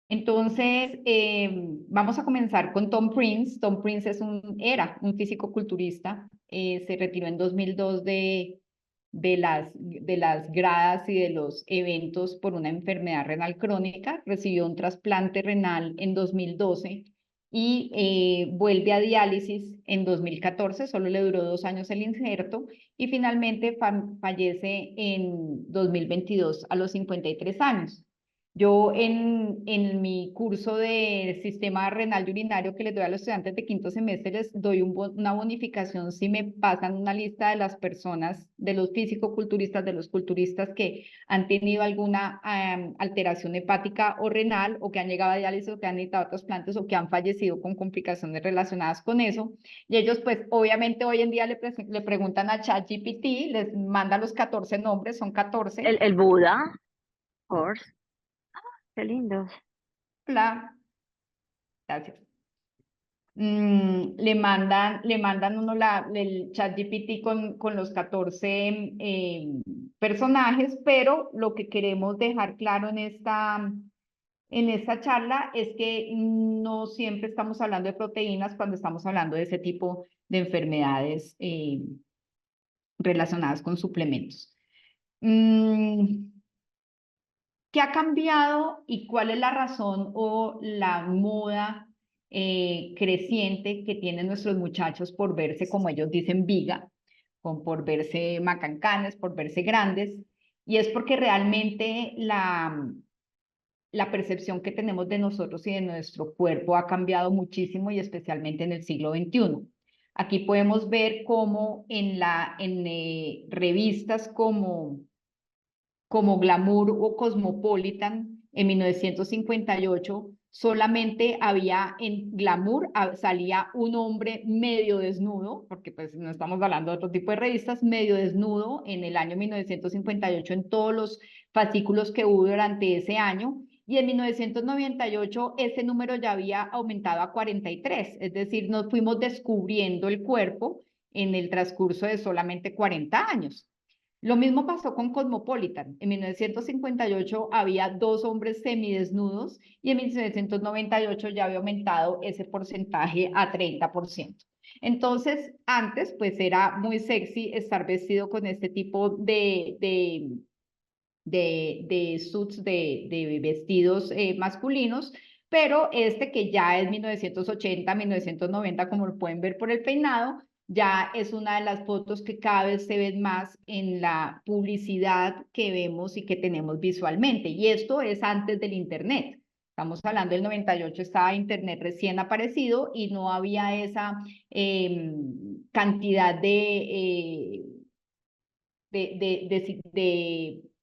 Entonces, vamos a comenzar con Tom Prince. Tom Prince era un físico-culturista, se retiró en 2002 de las gradas y de los eventos por una enfermedad renal crónica, recibió un trasplante renal en 2012 y vuelve a diálisis en 2014, solo le duró 2 años el injerto y finalmente fallece en 2022 a los 53 años. Yo en mi curso de sistema renal y urinario que les doy a los estudiantes de quinto semestre, les doy una bonificación si me pasan una lista de las personas, de los físico-culturistas, de los culturistas que han tenido alguna alteración hepática o renal, o que han llegado a diálisis, o que han necesitado trasplantes, o que han fallecido con complicaciones relacionadas con eso. Y ellos, pues, obviamente hoy en día le preguntan a ChatGPT, les manda los 14 nombres, son 14. El Buda, of course. Qué lindo. Gracias. Le mandan uno el chat GPT con los 14 personajes, pero lo que queremos dejar claro en esta charla es que no siempre estamos hablando de proteínas cuando estamos hablando de ese tipo de enfermedades relacionadas con suplementos. ¿Qué ha cambiado y cuál es la razón o la moda creciente que tienen nuestros muchachos por verse, como ellos dicen, viga, por verse macancanes, por verse grandes? Y es porque realmente la percepción que tenemos de nosotros y de nuestro cuerpo ha cambiado muchísimo y especialmente en el siglo XXI. Aquí podemos ver cómo en revistas como Glamour o Cosmopolitan en 1958, solamente había en Glamour, salía un hombre medio desnudo, porque pues no estamos hablando de otro tipo de revistas, medio desnudo en el año 1958 en todos los fascículos que hubo durante ese año. Y en 1998 ese número ya había aumentado a 43, es decir, nos fuimos descubriendo el cuerpo en el transcurso de solamente 40 años. Lo mismo pasó con Cosmopolitan. En 1958 había 2 hombres semidesnudos y en 1998 ya había aumentado ese porcentaje a 30%. Entonces, antes, pues era muy sexy estar vestido con este tipo de suits, de vestidos masculinos, pero este que ya es 1980, 1990, como lo pueden ver por el peinado, ya es una de las fotos que cada vez se ven más en la publicidad que vemos y que tenemos visualmente. Y esto es antes del Internet. Estamos hablando del 98, estaba Internet recién aparecido y no había esa cantidad de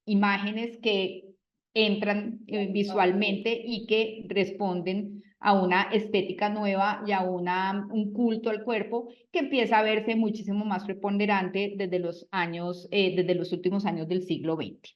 imágenes que entran visualmente y que responden a una estética nueva y a un culto al cuerpo que empieza a verse muchísimo más preponderante desde los últimos años del siglo XX.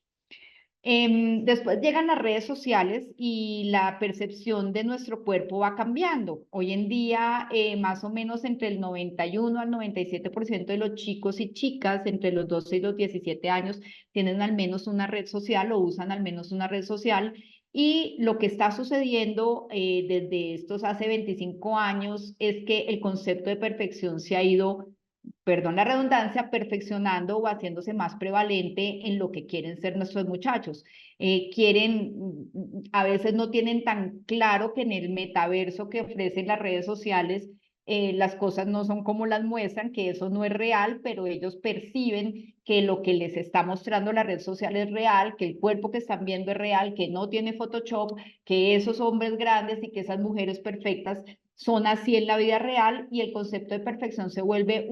Después llegan las redes sociales y la percepción de nuestro cuerpo va cambiando. Hoy en día, más o menos entre el 91 al 97% de los chicos y chicas entre los 12 y los 17 años tienen al menos una red social o usan al menos una red social. Y lo que está sucediendo desde estos hace 25 años es que el concepto de perfección se ha ido, perdón la redundancia, perfeccionando o haciéndose más prevalente en lo que quieren ser nuestros muchachos. A veces no tienen tan claro que en el metaverso que ofrecen las redes sociales, las cosas no son como las muestran, que eso no es real, pero ellos perciben que lo que les está mostrando la red social es real, que el cuerpo que están viendo es real, que no tiene Photoshop, que esos hombres grandes y que esas mujeres perfectas son así en la vida real, y el concepto de perfección se vuelve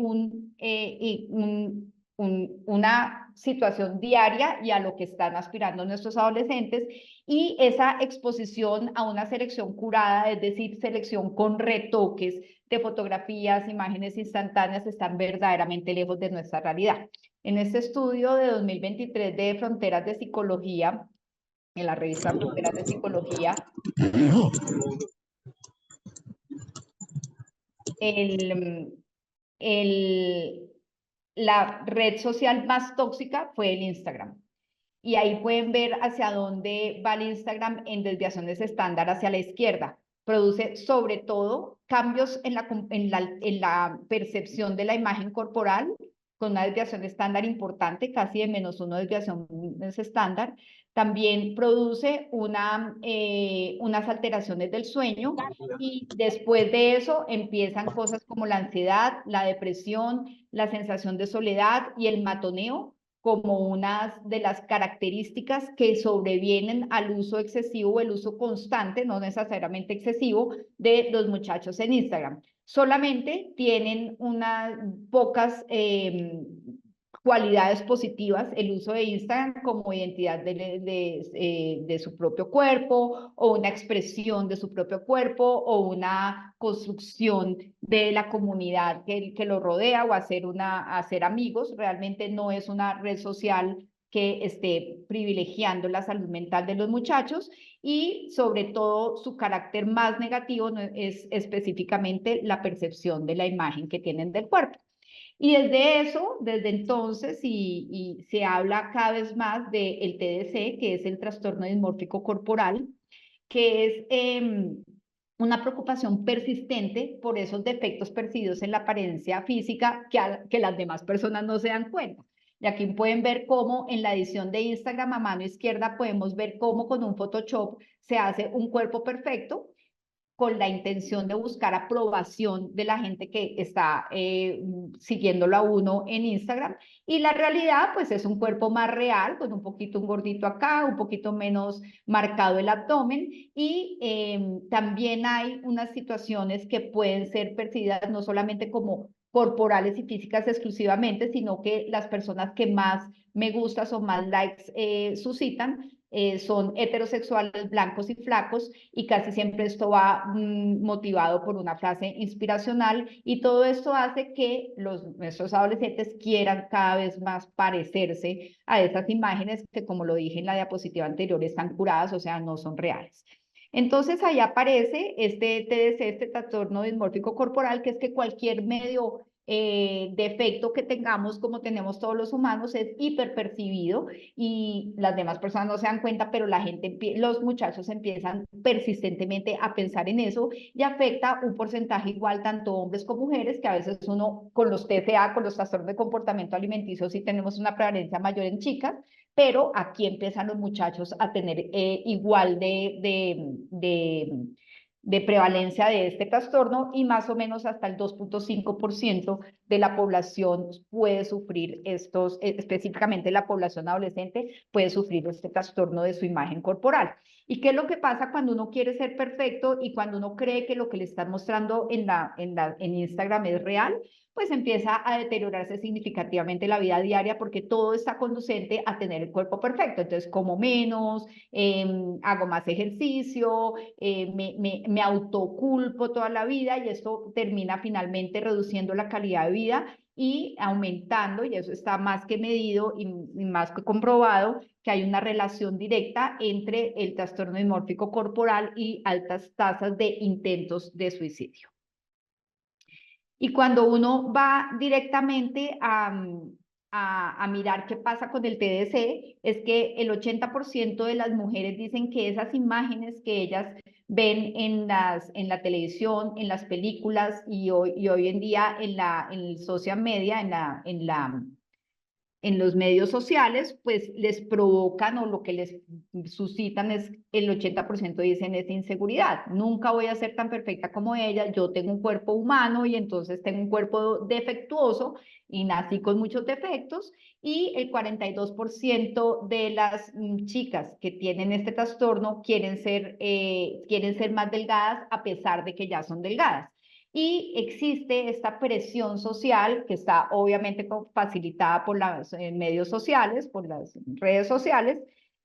una situación diaria y a lo que están aspirando nuestros adolescentes, y esa exposición a una selección curada, es decir, selección con retoques de fotografías, imágenes instantáneas, están verdaderamente lejos de nuestra realidad. En este estudio de 2023 de Fronteras de Psicología, en la revista Fronteras de Psicología, el, el, la red social más tóxica fue el Instagram. y ahí pueden ver hacia dónde va el Instagram en desviaciones estándar hacia la izquierda. Produce sobre todo cambios en la percepción de la imagen corporal, con una desviación estándar importante, casi de -1 desviación es estándar. También produce unas alteraciones del sueño, y después de eso empiezan cosas como la ansiedad, la depresión, la sensación de soledad y el matoneo como unas de las características que sobrevienen al uso excesivo, el uso constante, no necesariamente excesivo, de los muchachos en Instagram. Solamente tienen unas pocas cualidades positivas el uso de Instagram, como identidad de su propio cuerpo, o una expresión de su propio cuerpo, o una construcción de la comunidad que lo rodea, o hacer amigos. Realmente no es una red social que esté privilegiando la salud mental de los muchachos, y sobre todo su carácter más negativo es específicamente la percepción de la imagen que tienen del cuerpo. Y desde eso, desde entonces, y se habla cada vez más del TDC, que es el trastorno dismórfico corporal, que es una preocupación persistente por esos defectos percibidos en la apariencia física que las demás personas no se dan cuenta. Y aquí pueden ver cómo en la edición de Instagram a mano izquierda podemos ver cómo con un Photoshop se hace un cuerpo perfecto, con la intención de buscar aprobación de la gente que está siguiéndolo a uno en Instagram. Y la realidad, pues, es un cuerpo más real, con un poquito un gordito acá, un poquito menos marcado el abdomen. Y también hay unas situaciones que pueden ser percibidas no solamente como corporales y físicas exclusivamente, sino que las personas que más me gustas o más likes suscitan son heterosexuales, blancos y flacos, y casi siempre esto va motivado por una frase inspiracional, y todo esto hace que nuestros adolescentes quieran cada vez más parecerse a esas imágenes que, como lo dije en la diapositiva anterior, están curadas, o sea, no son reales. Entonces ahí aparece este TDC, este trastorno dismórfico corporal, que es que cualquier medio defecto que tengamos, como tenemos todos los humanos, es hiperpercibido, y las demás personas no se dan cuenta, pero los muchachos empiezan persistentemente a pensar en eso, y afecta un porcentaje igual tanto hombres como mujeres, que a veces uno con los TCA, con los trastornos de comportamiento alimenticio, sí tenemos una prevalencia mayor en chicas, pero aquí empiezan los muchachos a tener igual de prevalencia de este trastorno, y más o menos hasta el 2.5% de la población puede sufrir específicamente la población adolescente, puede sufrir este trastorno de su imagen corporal. ¿Y qué es lo que pasa cuando uno quiere ser perfecto y cuando uno cree que lo que le están mostrando en Instagram es real? Pues empieza a deteriorarse significativamente la vida diaria, porque todo está conducente a tener el cuerpo perfecto. Entonces, como menos, hago más ejercicio, me autoculpo toda la vida, y esto termina finalmente reduciendo la calidad de vida y aumentando, y eso está más que medido y más que comprobado, que hay una relación directa entre el trastorno dismórfico corporal y altas tasas de intentos de suicidio. Y cuando uno va directamente a mirar qué pasa con el TDC, es que el 80% de las mujeres dicen que esas imágenes que ellas ven en la televisión, en las películas, y hoy en día en el social media, en los medios sociales, pues les provocan, o lo que les suscitan es, el 80% dicen, es inseguridad. Nunca voy a ser tan perfecta como ella, yo tengo un cuerpo humano y entonces tengo un cuerpo defectuoso y nací con muchos defectos. Y el 42% de las chicas que tienen este trastorno quieren ser más delgadas a pesar de que ya son delgadas. Y existe esta presión social que está obviamente facilitada por los medios sociales, por las redes sociales,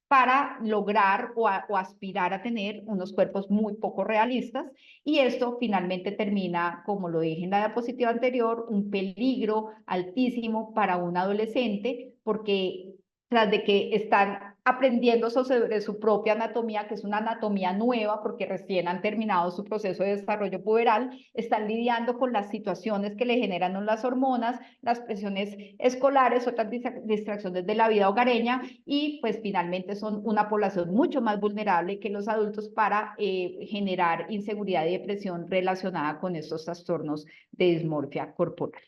para lograr o aspirar a tener unos cuerpos muy poco realistas. Y esto finalmente termina, como lo dije en la diapositiva anterior, un peligro altísimo para un adolescente, porque tras de que están aprendiendo sobre su propia anatomía, que es una anatomía nueva porque recién han terminado su proceso de desarrollo puberal, están lidiando con las situaciones que le generan las hormonas, las presiones escolares, otras distracciones de la vida hogareña y pues finalmente son una población mucho más vulnerable que los adultos para generar inseguridad y depresión relacionada con estos trastornos de dismorfia corporal.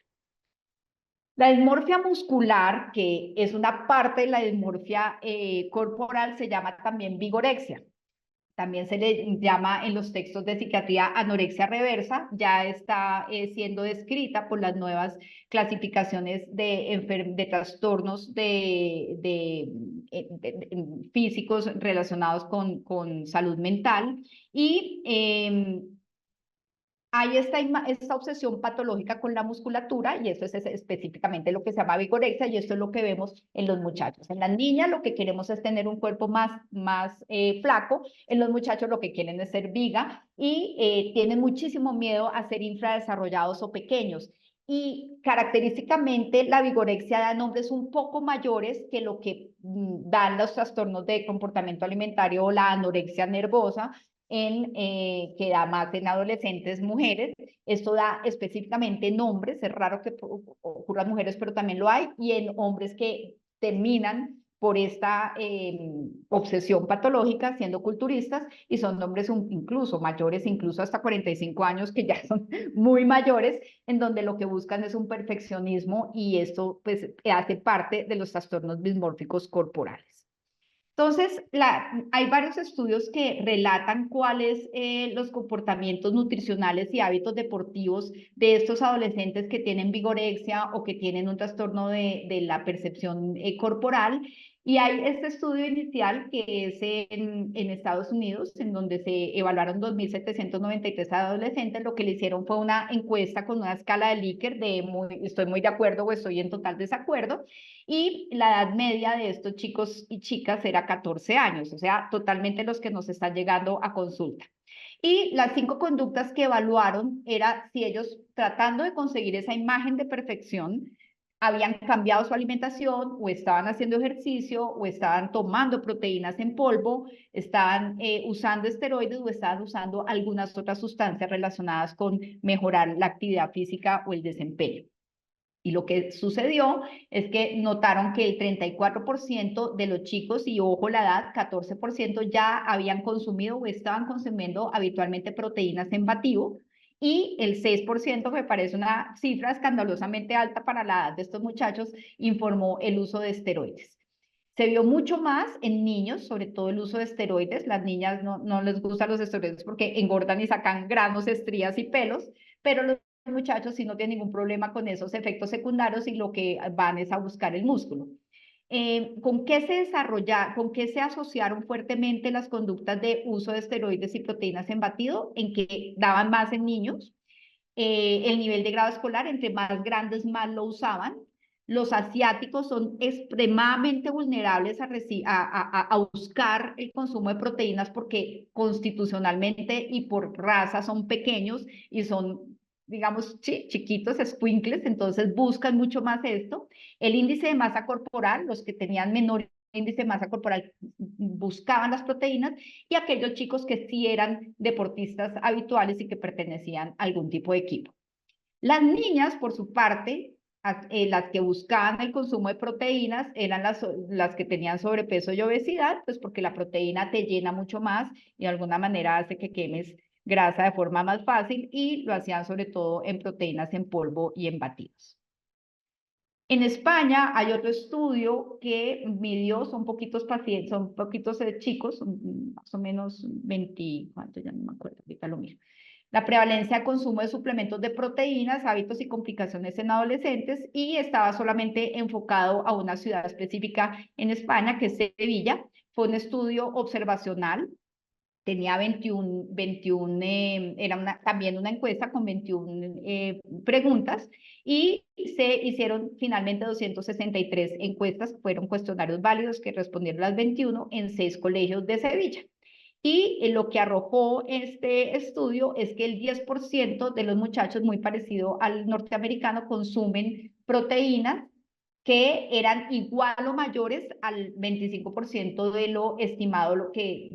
La dismorfia muscular, que es una parte de la dismorfia corporal, se llama también vigorexia. También se le llama en los textos de psiquiatría anorexia reversa, ya está siendo descrita por las nuevas clasificaciones de trastornos físicos relacionados con salud mental y hay esta obsesión patológica con la musculatura y eso es específicamente lo que se llama vigorexia y esto es lo que vemos en los muchachos. En las niñas lo que queremos es tener un cuerpo más flaco, en los muchachos lo que quieren es ser viga y tienen muchísimo miedo a ser infradesarrollados o pequeños. Y característicamente la vigorexia da nombres un poco mayores que lo que dan los trastornos de comportamiento alimentario o la anorexia nervosa, que da más en adolescentes mujeres. Esto da específicamente nombres, es raro que ocurran mujeres, pero también lo hay, y en hombres que terminan por esta obsesión patológica siendo culturistas y son hombres incluso mayores, incluso hasta 45 años, que ya son muy mayores, en donde lo que buscan es un perfeccionismo y esto pues hace parte de los trastornos dismórficos corporales. Entonces, hay varios estudios que relatan cuáles los comportamientos nutricionales y hábitos deportivos de estos adolescentes que tienen vigorexia o que tienen un trastorno de la percepción corporal. Y hay este estudio inicial que es en Estados Unidos, en donde se evaluaron 2.793 adolescentes. Lo que le hicieron fue una encuesta con una escala de Likert de estoy muy de acuerdo o estoy en total desacuerdo y la edad media de estos chicos y chicas era 14 años, o sea, totalmente los que nos están llegando a consulta. Y las 5 conductas que evaluaron era si ellos, tratando de conseguir esa imagen de perfección, habían cambiado su alimentación o estaban haciendo ejercicio o estaban tomando proteínas en polvo, estaban usando esteroides o estaban usando algunas otras sustancias relacionadas con mejorar la actividad física o el desempeño. Y lo que sucedió es que notaron que el 34% de los chicos, y ojo la edad, 14% ya habían consumido o estaban consumiendo habitualmente proteínas en batido, y el 6%, que me parece una cifra escandalosamente alta para la edad de estos muchachos, informó el uso de esteroides. Se vio mucho más en niños, sobre todo el uso de esteroides. Las niñas no les gustan los esteroides porque engordan y sacan granos, estrías y pelos, pero los muchachos sí no tienen ningún problema con esos efectos secundarios y lo que van es a buscar el músculo. ¿Con qué se asociaron fuertemente las conductas de uso de esteroides y proteínas en batido? En que daban más en niños. El nivel de grado escolar, entre más grandes, más lo usaban. Los asiáticos son extremadamente vulnerables a buscar el consumo de proteínas porque constitucionalmente y por raza son pequeños y son, digamos, chiquitos, escuincles, entonces buscan mucho más esto. El índice de masa corporal, los que tenían menor índice de masa corporal buscaban las proteínas y aquellos chicos que sí eran deportistas habituales y que pertenecían a algún tipo de equipo. Las niñas, por su parte, las que buscaban el consumo de proteínas eran las que tenían sobrepeso y obesidad, pues porque la proteína te llena mucho más y de alguna manera hace que quemes grasa de forma más fácil y lo hacían sobre todo en proteínas en polvo y en batidos. En España hay otro estudio que midió, son poquitos pacientes, son poquitos chicos, más o menos 20, ¿cuánto? Ya no me acuerdo, ahorita lo miro. La prevalencia de consumo de suplementos de proteínas, hábitos y complicaciones en adolescentes y estaba solamente enfocado a una ciudad específica en España, que es Sevilla. Fue un estudio observacional, tenía 21 era también una encuesta con 21 preguntas y se hicieron finalmente 263 encuestas, fueron cuestionarios válidos que respondieron las 21 en 6 colegios de Sevilla. Y lo que arrojó este estudio es que el 10% de los muchachos, muy parecido al norteamericano, consumen proteínas que eran igual o mayores al 25% de lo estimado, lo que,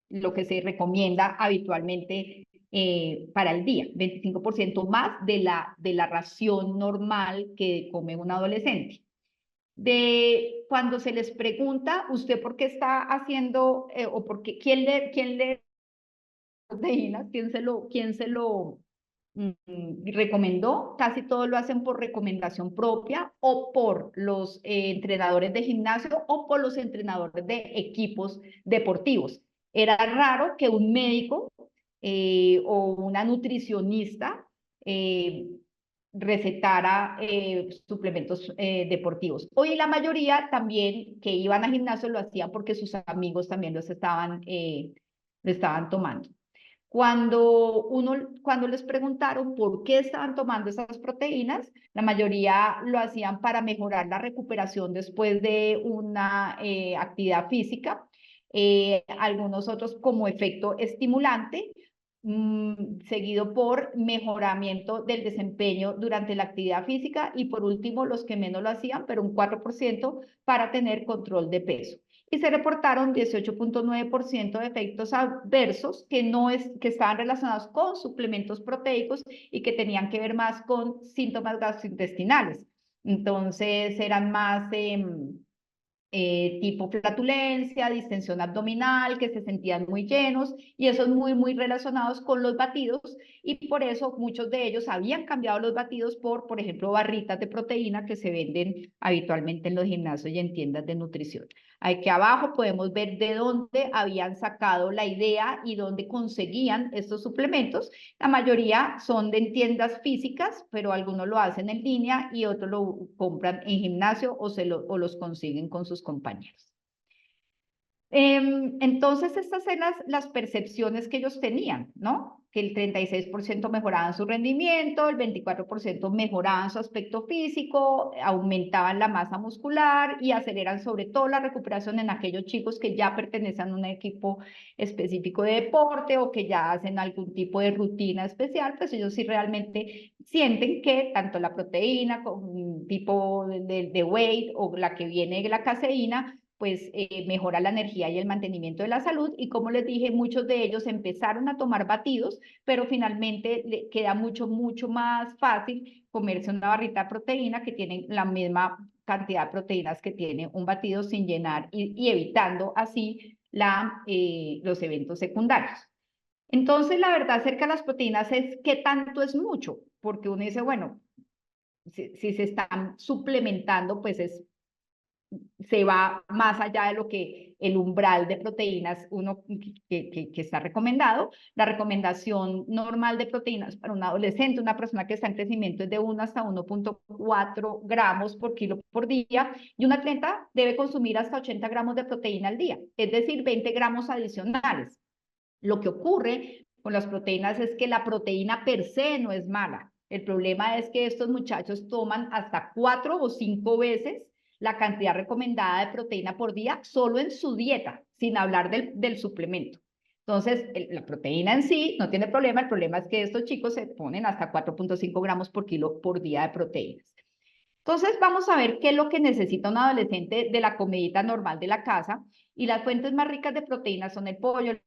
lo que se recomienda habitualmente para el día, 25% más de la ración normal que come un adolescente. Cuando se les pregunta, ¿usted por qué está haciendo, o por qué, quién le proteínas, quién se lo recomendó? Casi todo lo hacen por recomendación propia o por los entrenadores de gimnasio o por los entrenadores de equipos deportivos. Era raro que un médico o una nutricionista recetara suplementos deportivos. Hoy la mayoría también que iban a gimnasio lo hacían porque sus amigos también lo estaban tomando. Cuando les preguntaron por qué estaban tomando esas proteínas, la mayoría lo hacían para mejorar la recuperación después de una actividad física, algunos otros como efecto estimulante, seguido por mejoramiento del desempeño durante la actividad física y por último los que menos lo hacían, pero un 4% para tener control de peso. Y se reportaron 18.9% de efectos adversos que estaban relacionados con suplementos proteicos y que tenían que ver más con síntomas gastrointestinales. Entonces eran más tipo flatulencia, distensión abdominal, que se sentían muy llenos, y esos muy relacionados con los batidos, y por eso muchos de ellos habían cambiado los batidos por ejemplo, barritas de proteína que se venden habitualmente en los gimnasios y en tiendas de nutrición. Aquí abajo podemos ver de dónde habían sacado la idea y dónde conseguían estos suplementos. La mayoría son de tiendas físicas, pero algunos lo hacen en línea y otros lo compran en gimnasio o los consiguen con sus compañeros. Entonces, estas eran las percepciones que ellos tenían, ¿no? Que el 36% mejoraban su rendimiento, el 24% mejoraban su aspecto físico, aumentaban la masa muscular y aceleran sobre todo la recuperación en aquellos chicos que ya pertenecen a un equipo específico de deporte o que ya hacen algún tipo de rutina especial, pues ellos sí realmente sienten que tanto la proteína con un tipo de weight o la que viene de la caseína, pues mejora la energía y el mantenimiento de la salud, y como les dije, muchos de ellos empezaron a tomar batidos, pero finalmente le queda mucho más fácil comerse una barrita de proteína que tiene la misma cantidad de proteínas que tiene un batido sin llenar y evitando así los eventos secundarios. Entonces, la verdad acerca de las proteínas es qué tanto es mucho, porque uno dice, bueno, si se están suplementando, pues se va más allá de lo que el umbral de proteínas que está recomendado. La recomendación normal de proteínas para un adolescente, una persona que está en crecimiento, es de 1 hasta 1.4 gramos por kilo por día, y un atleta debe consumir hasta 80 gramos de proteína al día, es decir, 20 gramos adicionales. Lo que ocurre con las proteínas es que la proteína per se no es mala. El problema es que estos muchachos toman hasta 4 o 5 veces la cantidad recomendada de proteína por día solo en su dieta, sin hablar del suplemento. Entonces, la proteína en sí no tiene problema, el problema es que estos chicos se ponen hasta 4.5 gramos por kilo por día de proteínas. Entonces, vamos a ver qué es lo que necesita un adolescente de la comidita normal de la casa, y las fuentes más ricas de proteínas son el pollo, el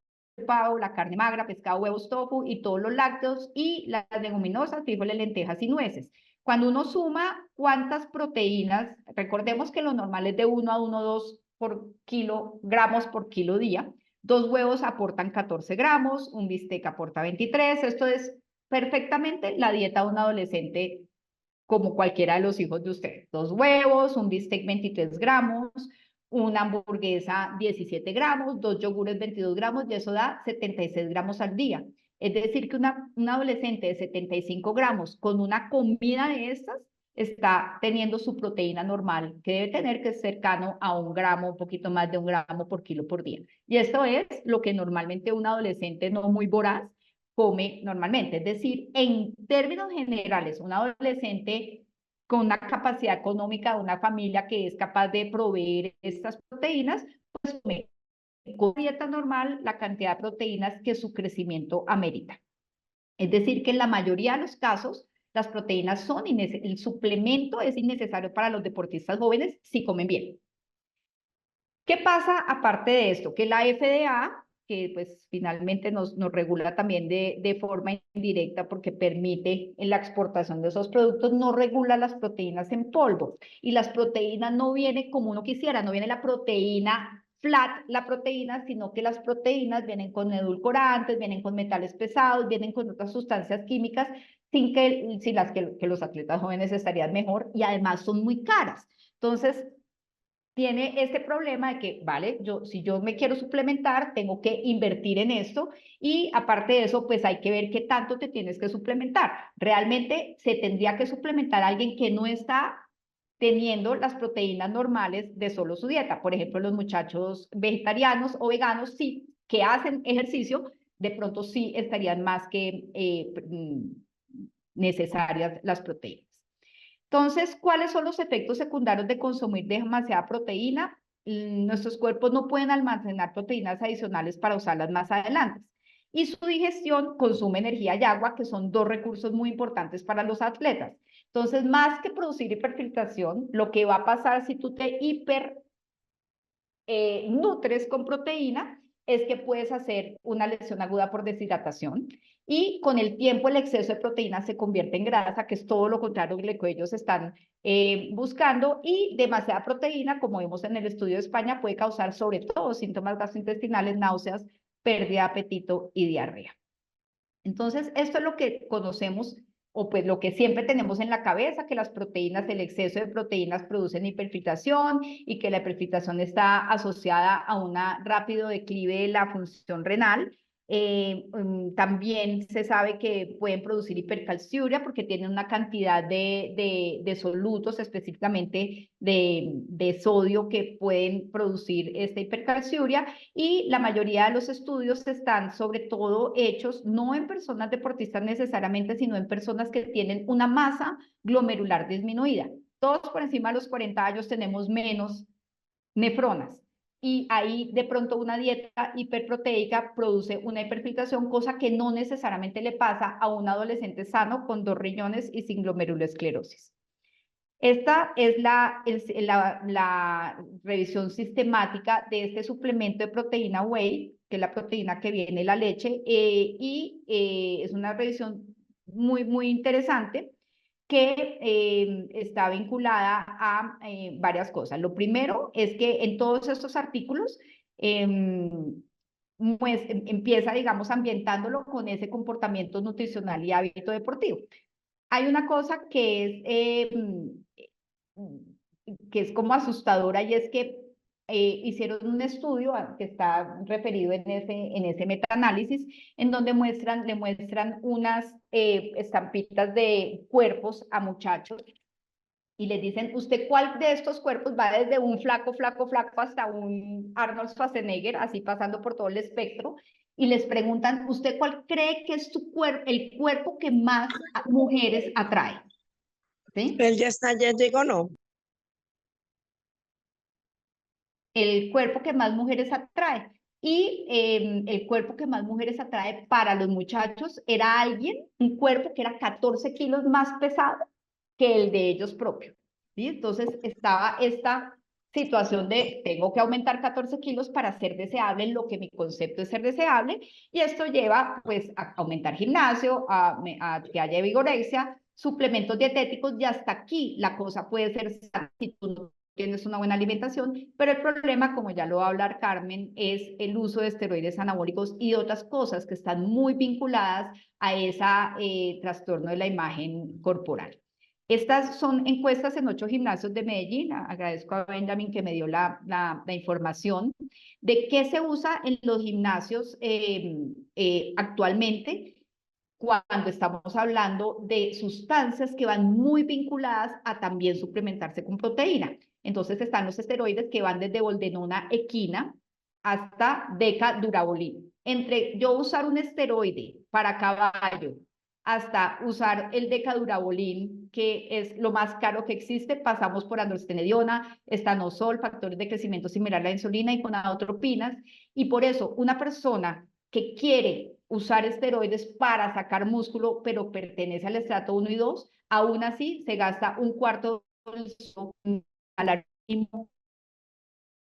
pavo, la carne magra, pescado, huevos, tofu y todos los lácteos, y las leguminosas, frijoles, lentejas y nueces. Cuando uno suma cuántas proteínas, recordemos que lo normal es de 1 a 1,2 gramos por kilo día. 2 huevos aportan 14 gramos, un bistec aporta 23. Esto es perfectamente la dieta de un adolescente como cualquiera de los hijos de usted. 2 huevos, un bistec 23 gramos, una hamburguesa 17 gramos, 2 yogures 22 gramos, y eso da 76 gramos al día. Es decir, que un adolescente de 75 gramos con una comida de estas está teniendo su proteína normal, que debe tener, que es cercano a 1 gramo, un poquito más de 1 gramo por kilo por día. Y esto es lo que normalmente un adolescente no muy voraz come normalmente. Es decir, en términos generales, un adolescente con una capacidad económica de una familia que es capaz de proveer estas proteínas, pues come con dieta normal la cantidad de proteínas que su crecimiento amerita. Es decir, que en la mayoría de los casos, las proteínas son el suplemento es innecesario para los deportistas jóvenes si comen bien. ¿Qué pasa aparte de esto? Que la FDA, que pues finalmente nos regula también de forma indirecta porque permite la exportación de esos productos, no regula las proteínas en polvo. Y las proteínas no vienen como uno quisiera, no viene la proteína flat, la proteína, sino que las proteínas vienen con edulcorantes, vienen con metales pesados, vienen con otras sustancias químicas, sin las que los atletas jóvenes estarían mejor y además son muy caras. Entonces, tiene este problema de que, vale, si yo me quiero suplementar, tengo que invertir en esto y aparte de eso, pues hay que ver qué tanto te tienes que suplementar. Realmente se tendría que suplementar a alguien que no está teniendo las proteínas normales de solo su dieta. Por ejemplo, los muchachos vegetarianos o veganos, sí, que hacen ejercicio, de pronto sí estarían más que necesarias las proteínas. Entonces, ¿cuáles son los efectos secundarios de consumir demasiada proteína? Nuestros cuerpos no pueden almacenar proteínas adicionales para usarlas más adelante. Y su digestión consume energía y agua, que son dos recursos muy importantes para los atletas. Entonces, más que producir hiperfiltración, lo que va a pasar si tú te nutres con proteína es que puedes hacer una lesión aguda por deshidratación y con el tiempo el exceso de proteína se convierte en grasa, que es todo lo contrario de lo que ellos están buscando, y demasiada proteína, como vimos en el estudio de España, puede causar sobre todo síntomas gastrointestinales, náuseas, pérdida de apetito y diarrea. Entonces, esto es lo que conocemos o pues lo que siempre tenemos en la cabeza, que las proteínas, el exceso de proteínas producen hiperfiltración y que la hiperfiltración está asociada a un rápido declive de la función renal. También se sabe que pueden producir hipercalciuria porque tienen una cantidad de solutos, específicamente de sodio, que pueden producir esta hipercalciuria, y la mayoría de los estudios están sobre todo hechos no en personas deportistas necesariamente, sino en personas que tienen una masa glomerular disminuida. Todos por encima de los 40 años tenemos menos nefronas. Y ahí de pronto una dieta hiperproteica produce una hiperfiltración, cosa que no necesariamente le pasa a un adolescente sano con 2 riñones y sin glomerulosclerosis. Esta es la revisión sistemática de este suplemento de proteína whey, que es la proteína que viene en la leche, es una revisión muy interesante que está vinculada a varias cosas. Lo primero es que en todos estos artículos pues, empieza, digamos, ambientándolo con ese comportamiento nutricional y hábito deportivo. Hay una cosa que es como asustadora, y es que hicieron un estudio que está referido en ese metaanálisis, en donde le muestran unas estampitas de cuerpos a muchachos y les dicen, ¿usted cuál de estos cuerpos va desde un flaco hasta un Arnold Schwarzenegger, así pasando por todo el espectro? Y les preguntan, ¿usted cuál cree que es el cuerpo que más mujeres atrae? ¿Sí? Él ya llegó, ¿no? El cuerpo que más mujeres atrae. Y el cuerpo que más mujeres atrae para los muchachos era un cuerpo que era 14 kilos más pesado que el de ellos propios. ¿Sí? Entonces estaba esta situación de tengo que aumentar 14 kilos para ser deseable en lo que mi concepto es ser deseable, y esto lleva pues a aumentar gimnasio, a que haya vigorexia, suplementos dietéticos, y hasta aquí la cosa puede ser si tú no tienes una buena alimentación, pero el problema, como ya lo va a hablar Carmen, es el uso de esteroides anabólicos y otras cosas que están muy vinculadas a ese trastorno de la imagen corporal. Estas son encuestas en 8 gimnasios de Medellín. Agradezco a Benjamin que me dio la información de qué se usa en los gimnasios actualmente cuando estamos hablando de sustancias que van muy vinculadas a también suplementarse con proteína. Entonces están los esteroides que van desde boldenona equina hasta decadurabolin. Entre yo usar un esteroide para caballo hasta usar el decadurabolin, que es lo más caro que existe, pasamos por androstenediona, estanosol, factores de crecimiento similar a la insulina y gonadotropinas. Y por eso una persona que quiere usar esteroides para sacar músculo, pero pertenece al estrato 1 y 2, aún así se gasta un cuarto del salario mínimo,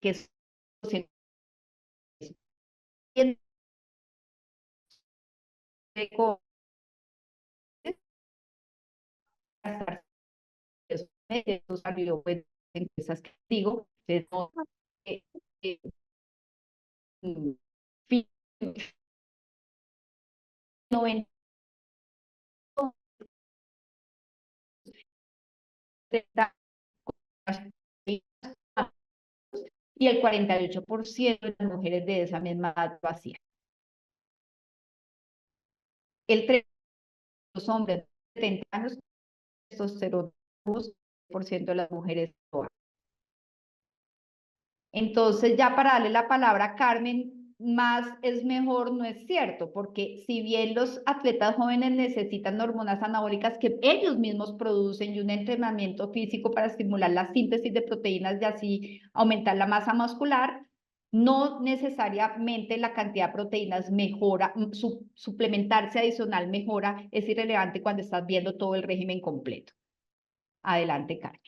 que es 200. Empresas que digo, no, eh, eh, fin, 90, y el 48% de las mujeres de esa misma edad lo hacían. El 3% de los hombres de 70 años, testosterona, por ciento de las mujeres. Entonces, ya para darle la palabra a Carmen, más es mejor no es cierto, porque si bien los atletas jóvenes necesitan hormonas anabólicas que ellos mismos producen y un entrenamiento físico para estimular la síntesis de proteínas y así aumentar la masa muscular, no necesariamente la cantidad de proteínas mejora, suplementarse adicional mejora, es irrelevante cuando estás viendo todo el régimen completo. Adelante, Carmen.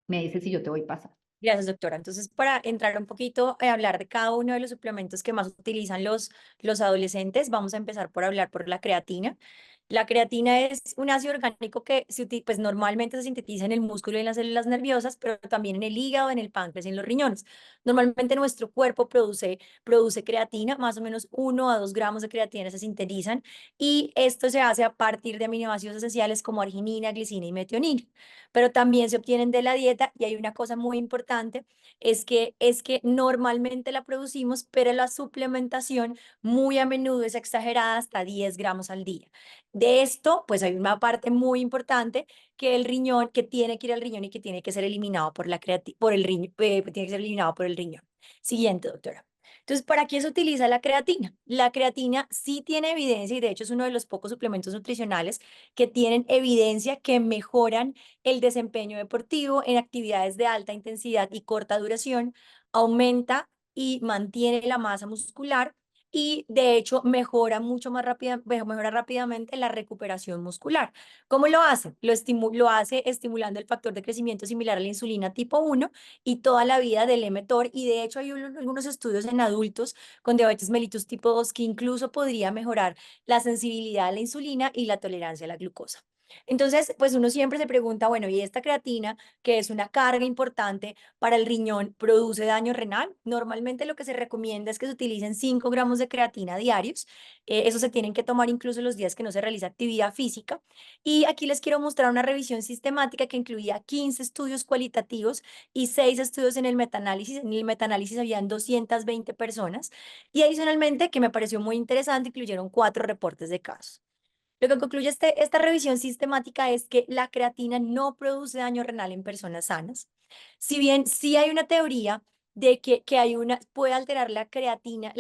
Me dice si yo te voy a pasar. Gracias, doctora. Entonces, para entrar un poquito a hablar de cada uno de los suplementos que más utilizan los adolescentes, vamos a empezar por hablar por la creatina. La creatina es un ácido orgánico que pues normalmente se sintetiza en el músculo y en las células nerviosas, pero también en el hígado, en el páncreas y en los riñones. Normalmente nuestro cuerpo produce creatina, más o menos 1 a 2 gramos de creatina se sintetizan, y esto se hace a partir de aminoácidos esenciales como arginina, glicina y metionina, pero también se obtienen de la dieta. Y hay una cosa muy importante, es que normalmente la producimos, pero la suplementación muy a menudo es exagerada, hasta 10 gramos al día. De esto, pues hay una parte muy importante, que el riñón, que tiene que ir al riñón y que tiene que ser eliminado por el riñón, tiene que ser eliminado por el riñón. Siguiente, doctora. Entonces, ¿para qué se utiliza la creatina? La creatina sí tiene evidencia, y de hecho es uno de los pocos suplementos nutricionales que tienen evidencia que mejoran el desempeño deportivo en actividades de alta intensidad y corta duración, aumenta y mantiene la masa muscular, y de hecho mejora mucho más mejora rápidamente la recuperación muscular. ¿Cómo lo hace? Lo hace estimulando el factor de crecimiento similar a la insulina tipo 1 y toda la vida del mTOR, y de hecho hay algunos estudios en adultos con diabetes mellitus tipo 2 que incluso podría mejorar la sensibilidad a la insulina y la tolerancia a la glucosa. Entonces, pues uno siempre se pregunta, bueno, ¿y esta creatina, que es una carga importante para el riñón, produce daño renal? Normalmente lo que se recomienda es que se utilicen 5 gramos de creatina diarios. Eso se tienen que tomar incluso los días que no se realiza actividad física. Y aquí les quiero mostrar una revisión sistemática que incluía 15 estudios cualitativos y 6 estudios en el metaanálisis. En el metaanálisis habían 220 personas. Y adicionalmente, que me pareció muy interesante, incluyeron 4 reportes de casos. Lo que concluye esta revisión sistemática es que la creatina no produce daño renal en personas sanas. Si bien sí hay una teoría de que puede alterar la creatinina,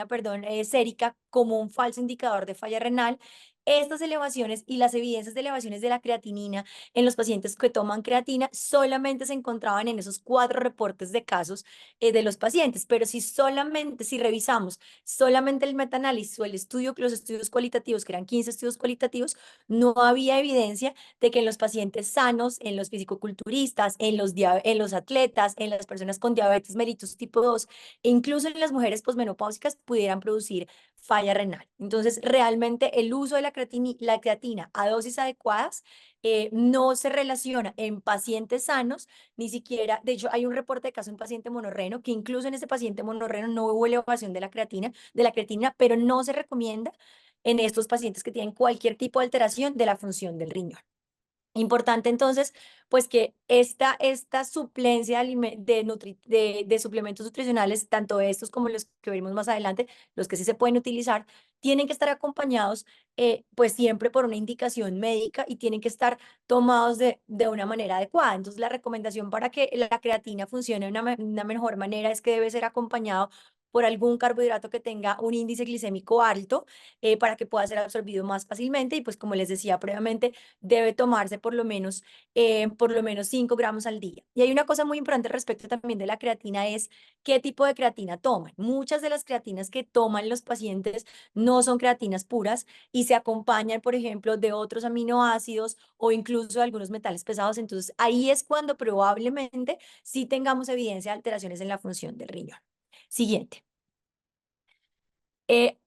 perdón, sérica, como un falso indicador de falla renal. Estas elevaciones y las evidencias de elevaciones de la creatinina en los pacientes que toman creatina solamente se encontraban en esos 4 reportes de casos de los pacientes. Pero si revisamos solamente el metaanálisis o los estudios cualitativos, que eran 15 estudios cualitativos, no había evidencia de que en los pacientes sanos, en los fisicoculturistas, en los atletas, en las personas con diabetes mellitus tipo 2 e incluso en las mujeres posmenopáusicas pudieran producir falla renal. Entonces, realmente el uso de la creatina a dosis adecuadas no se relaciona en pacientes sanos, ni siquiera. De hecho, hay un reporte de caso en un paciente monorreno, que incluso en ese paciente monorreno no hubo elevación de la creatina, pero no se recomienda en estos pacientes que tienen cualquier tipo de alteración de la función del riñón. Importante entonces, pues que esta suplencia de suplementos nutricionales, tanto estos como los que veremos más adelante, los que sí se pueden utilizar, tienen que estar acompañados pues siempre por una indicación médica, y tienen que estar tomados de una manera adecuada. Entonces, la recomendación para que la creatina funcione de una mejor manera es que debe ser acompañado por algún carbohidrato que tenga un índice glicémico alto para que pueda ser absorbido más fácilmente. Y pues como les decía previamente, debe tomarse por lo menos 5 gramos al día. Y hay una cosa muy importante respecto también de la creatina es qué tipo de creatina toman. Muchas de las creatinas que toman los pacientes no son creatinas puras y se acompañan, por ejemplo, de otros aminoácidos o incluso de algunos metales pesados. Entonces, ahí es cuando probablemente sí tengamos evidencia de alteraciones en la función del riñón. Siguiente. Eh,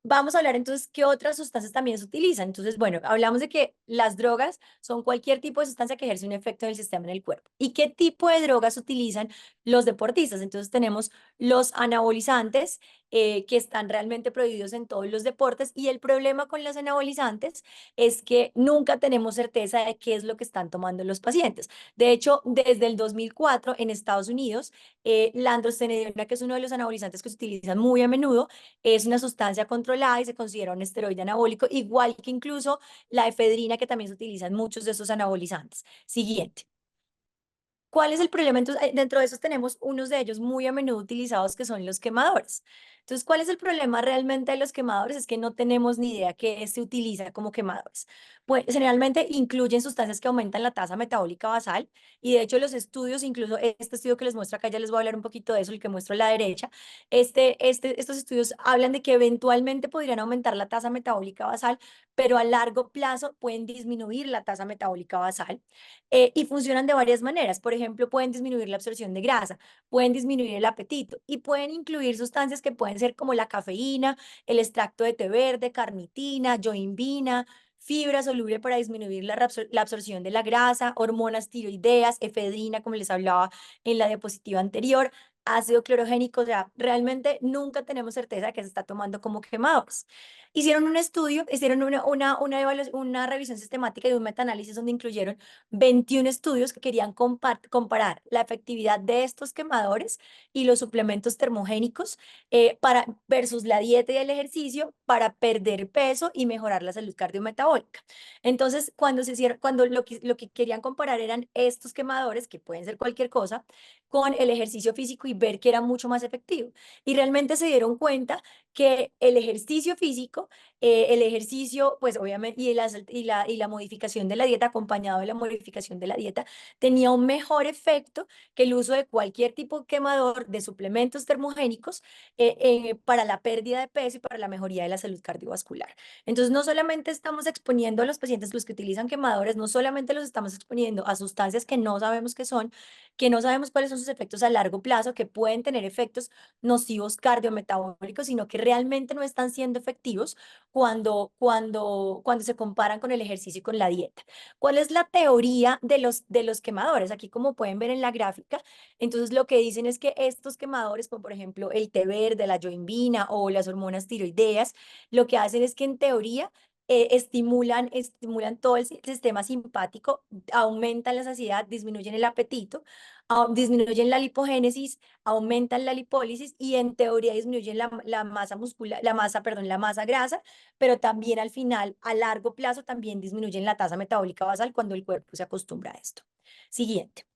Vamos a hablar entonces qué otras sustancias también se utilizan. Entonces, bueno, hablamos de que las drogas son cualquier tipo de sustancia que ejerce un efecto en el sistema en el cuerpo. ¿Y qué tipo de drogas utilizan los deportistas? Entonces tenemos los anabolizantes que están realmente prohibidos en todos los deportes y el problema con los anabolizantes es que nunca tenemos certeza de qué es lo que están tomando los pacientes. De hecho, desde el 2004 en Estados Unidos, la androstenediona, que es uno de los anabolizantes que se utilizan muy a menudo, es una sustancia controlada y se considera un esteroide anabólico, igual que incluso la efedrina, que también se utiliza en muchos de esos anabolizantes. Siguiente. ¿Cuál es el problema? Entonces, dentro de esos tenemos unos de ellos muy a menudo utilizados que son los quemadores. Entonces, ¿cuál es el problema realmente de los quemadores? Es que no tenemos ni idea qué se utiliza como quemadores. Pues generalmente incluyen sustancias que aumentan la tasa metabólica basal y de hecho los estudios, incluso este estudio que les muestro acá, ya les voy a hablar un poquito de eso, el que muestro a la derecha, estos estudios hablan de que eventualmente podrían aumentar la tasa metabólica basal, pero a largo plazo pueden disminuir la tasa metabólica basal y funcionan de varias maneras. Por ejemplo, pueden disminuir la absorción de grasa, pueden disminuir el apetito y pueden incluir sustancias que pueden ser como la cafeína, el extracto de té verde, carnitina, yoimbina, fibra soluble para disminuir la absorción de la grasa, hormonas tiroideas, efedrina, como les hablaba en la diapositiva anterior, ácido clorogénico. O sea, realmente nunca tenemos certeza de que se está tomando como quemadores. Hicieron un estudio, hicieron una revisión sistemática y un metaanálisis donde incluyeron 21 estudios que querían comparar la efectividad de estos quemadores y los suplementos termogénicos versus la dieta y el ejercicio para perder peso y mejorar la salud cardiometabólica. Entonces, cuando lo que querían comparar eran estos quemadores, que pueden ser cualquier cosa, con el ejercicio físico y ver que era mucho más efectivo. Y realmente se dieron cuenta que el ejercicio físico, el ejercicio, pues obviamente, y la modificación de la dieta, acompañado de la modificación de la dieta, tenía un mejor efecto que el uso de cualquier tipo de quemador de suplementos termogénicos para la pérdida de peso y para la mejoría de la salud cardiovascular. Entonces, no solamente estamos exponiendo a los pacientes, los que utilizan quemadores, no solamente los estamos exponiendo a sustancias que no sabemos qué son, que no sabemos cuáles son sus efectos a largo plazo, que pueden tener efectos nocivos cardiometabólicos, sino que realmente no están siendo efectivos cuando se comparan con el ejercicio y con la dieta. ¿Cuál es la teoría de los quemadores? Aquí, como pueden ver en la gráfica, entonces lo que dicen es que estos quemadores, como por ejemplo el té verde, la yoimbina o las hormonas tiroideas, lo que hacen es que en teoría estimulan todo el sistema simpático, aumentan la saciedad, disminuyen el apetito, disminuyen la lipogénesis, aumentan la lipólisis y en teoría disminuyen la masa muscular, la masa grasa, pero también al final, a largo plazo, también disminuyen la tasa metabólica basal cuando el cuerpo se acostumbra a esto. Siguiente.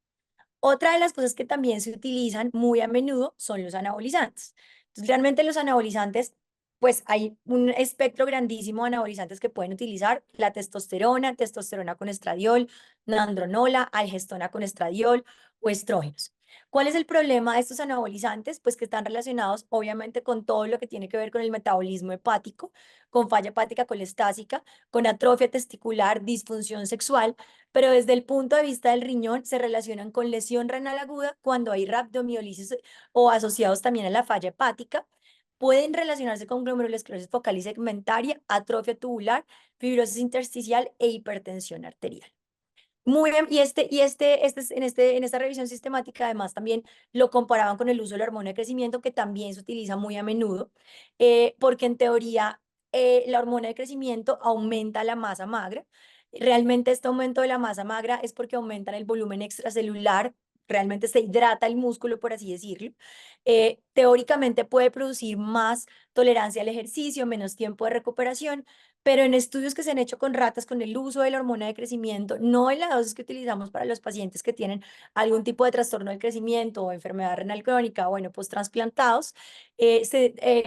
Otra de las cosas que también se utilizan muy a menudo son los anabolizantes. Entonces, realmente los anabolizantes, pues hay un espectro grandísimo de anabolizantes que pueden utilizar: la testosterona con estradiol, nandronola, algestona con estradiol o estrógenos. ¿Cuál es el problema de estos anabolizantes? Pues que están relacionados obviamente con todo lo que tiene que ver con el metabolismo hepático, con falla hepática colestásica, con atrofia testicular, disfunción sexual, pero desde el punto de vista del riñón se relacionan con lesión renal aguda cuando hay rhabdomiolisis o asociados también a la falla hepática. Pueden relacionarse con glomerulosclerosis focal y segmentaria, atrofia tubular, fibrosis intersticial e hipertensión arterial. Muy bien, en esta revisión sistemática además también lo comparaban con el uso de la hormona de crecimiento, que también se utiliza muy a menudo, porque en teoría la hormona de crecimiento aumenta la masa magra. Realmente este aumento de la masa magra es porque aumentan el volumen extracelular, realmente se hidrata el músculo, por así decirlo. Teóricamente puede producir más tolerancia al ejercicio, menos tiempo de recuperación, pero en estudios que se han hecho con ratas con el uso de la hormona de crecimiento, no en la dosis que utilizamos para los pacientes que tienen algún tipo de trastorno del crecimiento o enfermedad renal crónica, bueno, pues trasplantados,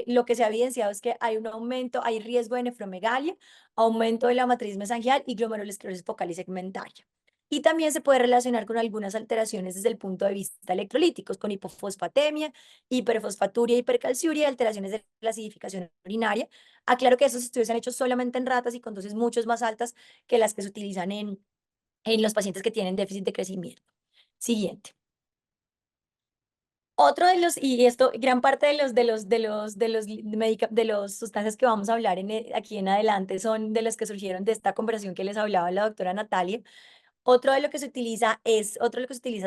lo que se ha evidenciado es que hay un aumento, hay riesgo de nefromegalia, aumento de la matriz mesangial y glomerulosclerosis focal y segmentaria. Y también se puede relacionar con algunas alteraciones desde el punto de vista electrolíticos, con hipofosfatemia, hiperfosfaturia, hipercalciuria, alteraciones de la acidificación urinaria. Aclaro que esos estudios se han hecho solamente en ratas y con dosis mucho más altas que las que se utilizan en los pacientes que tienen déficit de crecimiento. Siguiente. Otro de los, y esto, gran parte de los sustancias que vamos a hablar aquí en adelante son de las que surgieron de esta conversación que les hablaba la doctora Natalia. Otro de lo que se utiliza es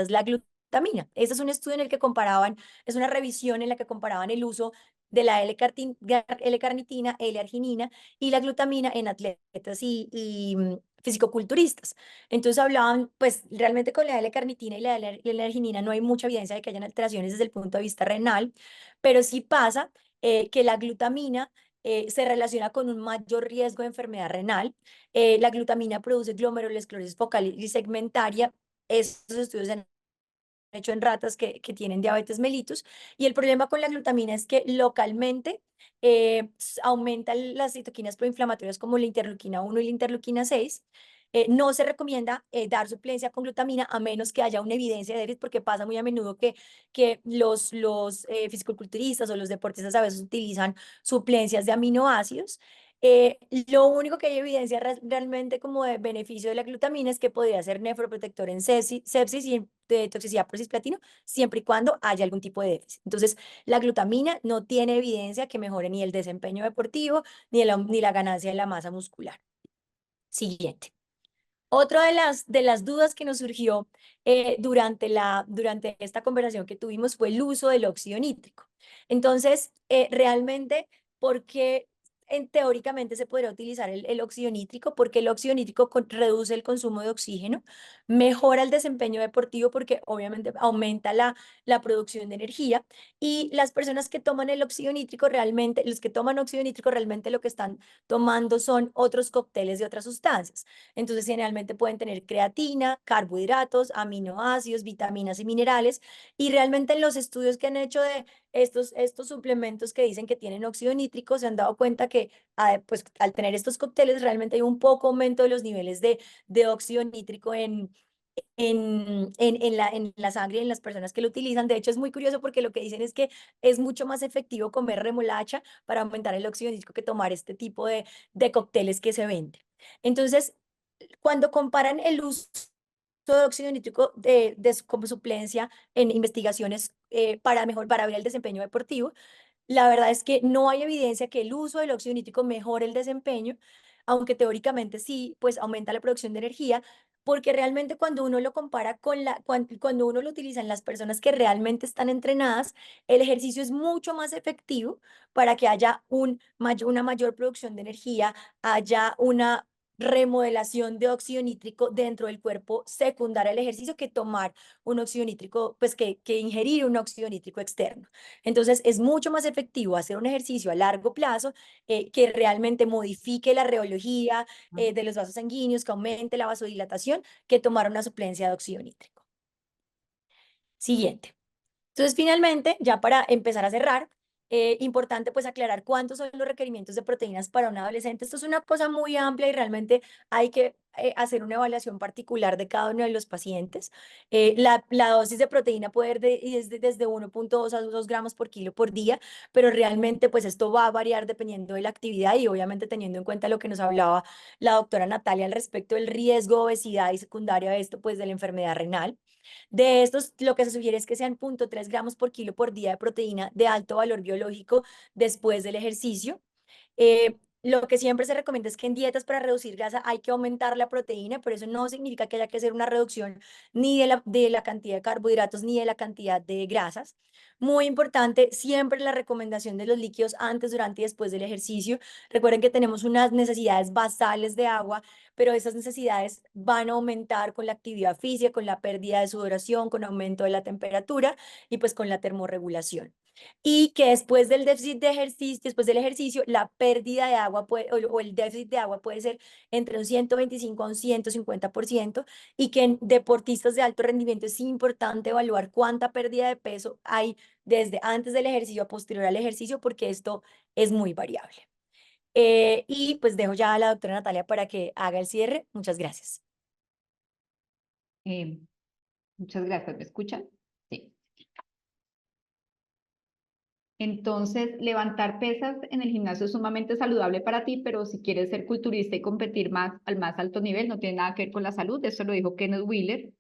la glutamina. Este es un estudio en el que comparaban, es una revisión en la que comparaban el uso de la L-carnitina, L-arginina y la glutamina en atletas y fisicoculturistas. Entonces hablaban, pues realmente con la L-carnitina y la L-arginina no hay mucha evidencia de que hayan alteraciones desde el punto de vista renal, pero sí pasa que la glutamina se relaciona con un mayor riesgo de enfermedad renal. La glutamina produce glomerulosclerosis focal y segmentaria. Estos estudios se han hecho en ratas que tienen diabetes mellitus. Y el problema con la glutamina es que localmente aumentan las citoquinas proinflamatorias como la interleuquina 1 y la interleuquina 6. No se recomienda dar suplencia con glutamina a menos que haya una evidencia de déficit, porque pasa muy a menudo que los fisicoculturistas o los deportistas a veces utilizan suplencias de aminoácidos. Lo único que hay evidencia realmente como de beneficio de la glutamina es que podría ser nefroprotector en sepsis y en de toxicidad por cisplatino, siempre y cuando haya algún tipo de déficit. Entonces, la glutamina no tiene evidencia que mejore ni el desempeño deportivo ni la ganancia de la masa muscular. Siguiente. Otra de las dudas que nos surgió durante esta conversación que tuvimos fue el uso del óxido nítrico. Entonces, realmente, ¿por qué teóricamente se podría utilizar el óxido nítrico? Porque el óxido nítrico reduce el consumo de oxígeno, mejora el desempeño deportivo porque obviamente aumenta la producción de energía, y las personas que toman el óxido nítrico realmente, los que toman óxido nítrico realmente lo que están tomando son otros cócteles de otras sustancias. Entonces, generalmente pueden tener creatina, carbohidratos, aminoácidos, vitaminas y minerales. Y realmente en los estudios que han hecho de estos suplementos que dicen que tienen óxido nítrico, se han dado cuenta que pues, al tener estos cócteles realmente hay un poco aumento de los niveles de óxido nítrico en la sangre y en las personas que lo utilizan. De hecho, es muy curioso porque lo que dicen es que es mucho más efectivo comer remolacha para aumentar el óxido nítrico que tomar este tipo de cócteles que se venden. Entonces, cuando comparan el uso de óxido nítrico como suplencia en investigaciones para ver el desempeño deportivo, la verdad es que no hay evidencia que el uso del óxido nítrico mejore el desempeño, aunque teóricamente sí, pues aumenta la producción de energía, porque realmente cuando uno lo compara cuando uno lo utiliza en las personas que realmente están entrenadas, el ejercicio es mucho más efectivo para que haya una mayor producción de energía, haya una remodelación de óxido nítrico dentro del cuerpo secundaria al ejercicio, que tomar un óxido nítrico, pues que ingerir un óxido nítrico externo. Entonces, es mucho más efectivo hacer un ejercicio a largo plazo que realmente modifique la reología de los vasos sanguíneos, que aumente la vasodilatación, que tomar una suplencia de óxido nítrico. Siguiente. Entonces, finalmente, ya para empezar a cerrar, importante pues aclarar cuántos son los requerimientos de proteínas para un adolescente. Esto es una cosa muy amplia y realmente hay que hacer una evaluación particular de cada uno de los pacientes. La dosis de proteína puede ir desde 1,2 a 2 gramos por kilo por día, pero realmente pues esto va a variar dependiendo de la actividad y obviamente teniendo en cuenta lo que nos hablaba la doctora Natalia al respecto del riesgo de obesidad y secundario a esto pues de la enfermedad renal. De estos, lo que se sugiere es que sean 0,3 gramos por kilo por día de proteína de alto valor biológico después del ejercicio. Lo que siempre se recomienda es que en dietas para reducir grasa hay que aumentar la proteína, pero eso no significa que haya que hacer una reducción ni de la cantidad de carbohidratos ni de la cantidad de grasas. Muy importante, siempre la recomendación de los líquidos antes, durante y después del ejercicio. Recuerden que tenemos unas necesidades basales de agua, pero esas necesidades van a aumentar con la actividad física, con la pérdida de sudoración, con aumento de la temperatura y pues con la termorregulación. y que después del déficit de ejercicio, después del ejercicio, la pérdida de agua puede, o el déficit de agua puede ser entre un 125 a un 150%, y que en deportistas de alto rendimiento es importante evaluar cuánta pérdida de peso hay desde antes del ejercicio a posterior al ejercicio, porque esto es muy variable. Y pues dejo ya a la doctora Natalia para que haga el cierre. Muchas gracias. Eh, muchas gracias, ¿me escuchan? Sí. Entonces, levantar pesas en el gimnasio es sumamente saludable para ti, pero si quieres ser culturista y competir más al más alto nivel, no tiene nada que ver con la salud. Eso lo dijo Kenneth Wheeler.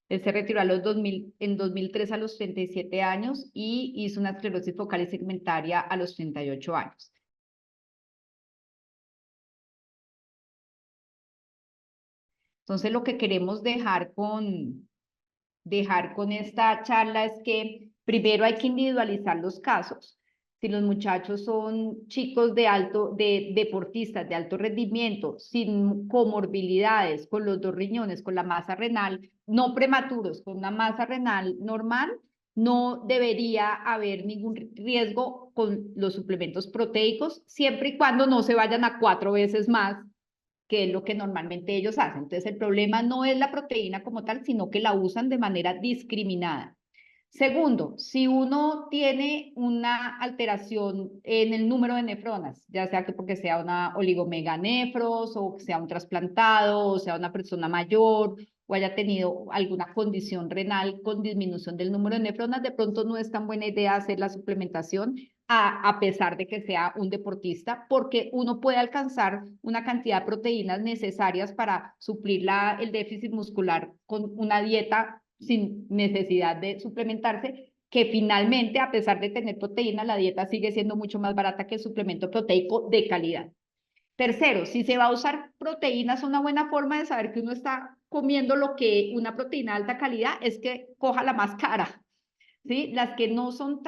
Él se retiró a los 2000, en 2003 a los 37 años y hizo una esclerosis focal y segmentaria a los 38 años. Entonces, lo que queremos dejar con esta charla es que primero hay que individualizar los casos. Si los muchachos son chicos de deportistas de alto rendimiento, sin comorbilidades, con los dos riñones, con la masa renal, no prematuros, con una masa renal normal, no debería haber ningún riesgo con los suplementos proteicos, siempre y cuando no se vayan a 4 veces más, que es lo que normalmente ellos hacen. Entonces, el problema no es la proteína como tal, sino que la usan de manera discriminada. Segundo, si uno tiene una alteración en el número de nefronas, ya sea que porque sea una oligomeganefros o que sea un trasplantado o sea una persona mayor o haya tenido alguna condición renal con disminución del número de nefronas, de pronto no es tan buena idea hacer la suplementación a pesar de que sea un deportista, porque uno puede alcanzar una cantidad de proteínas necesarias para suplir el déficit muscular con una dieta sin necesidad de suplementarse, que finalmente, a pesar de tener proteína, la dieta sigue siendo mucho más barata que el suplemento proteico de calidad. Tercero, si se va a usar proteínas, una buena forma de saber que uno está comiendo lo que una proteína de alta calidad es que coja la más cara. ¿Sí? Las que no son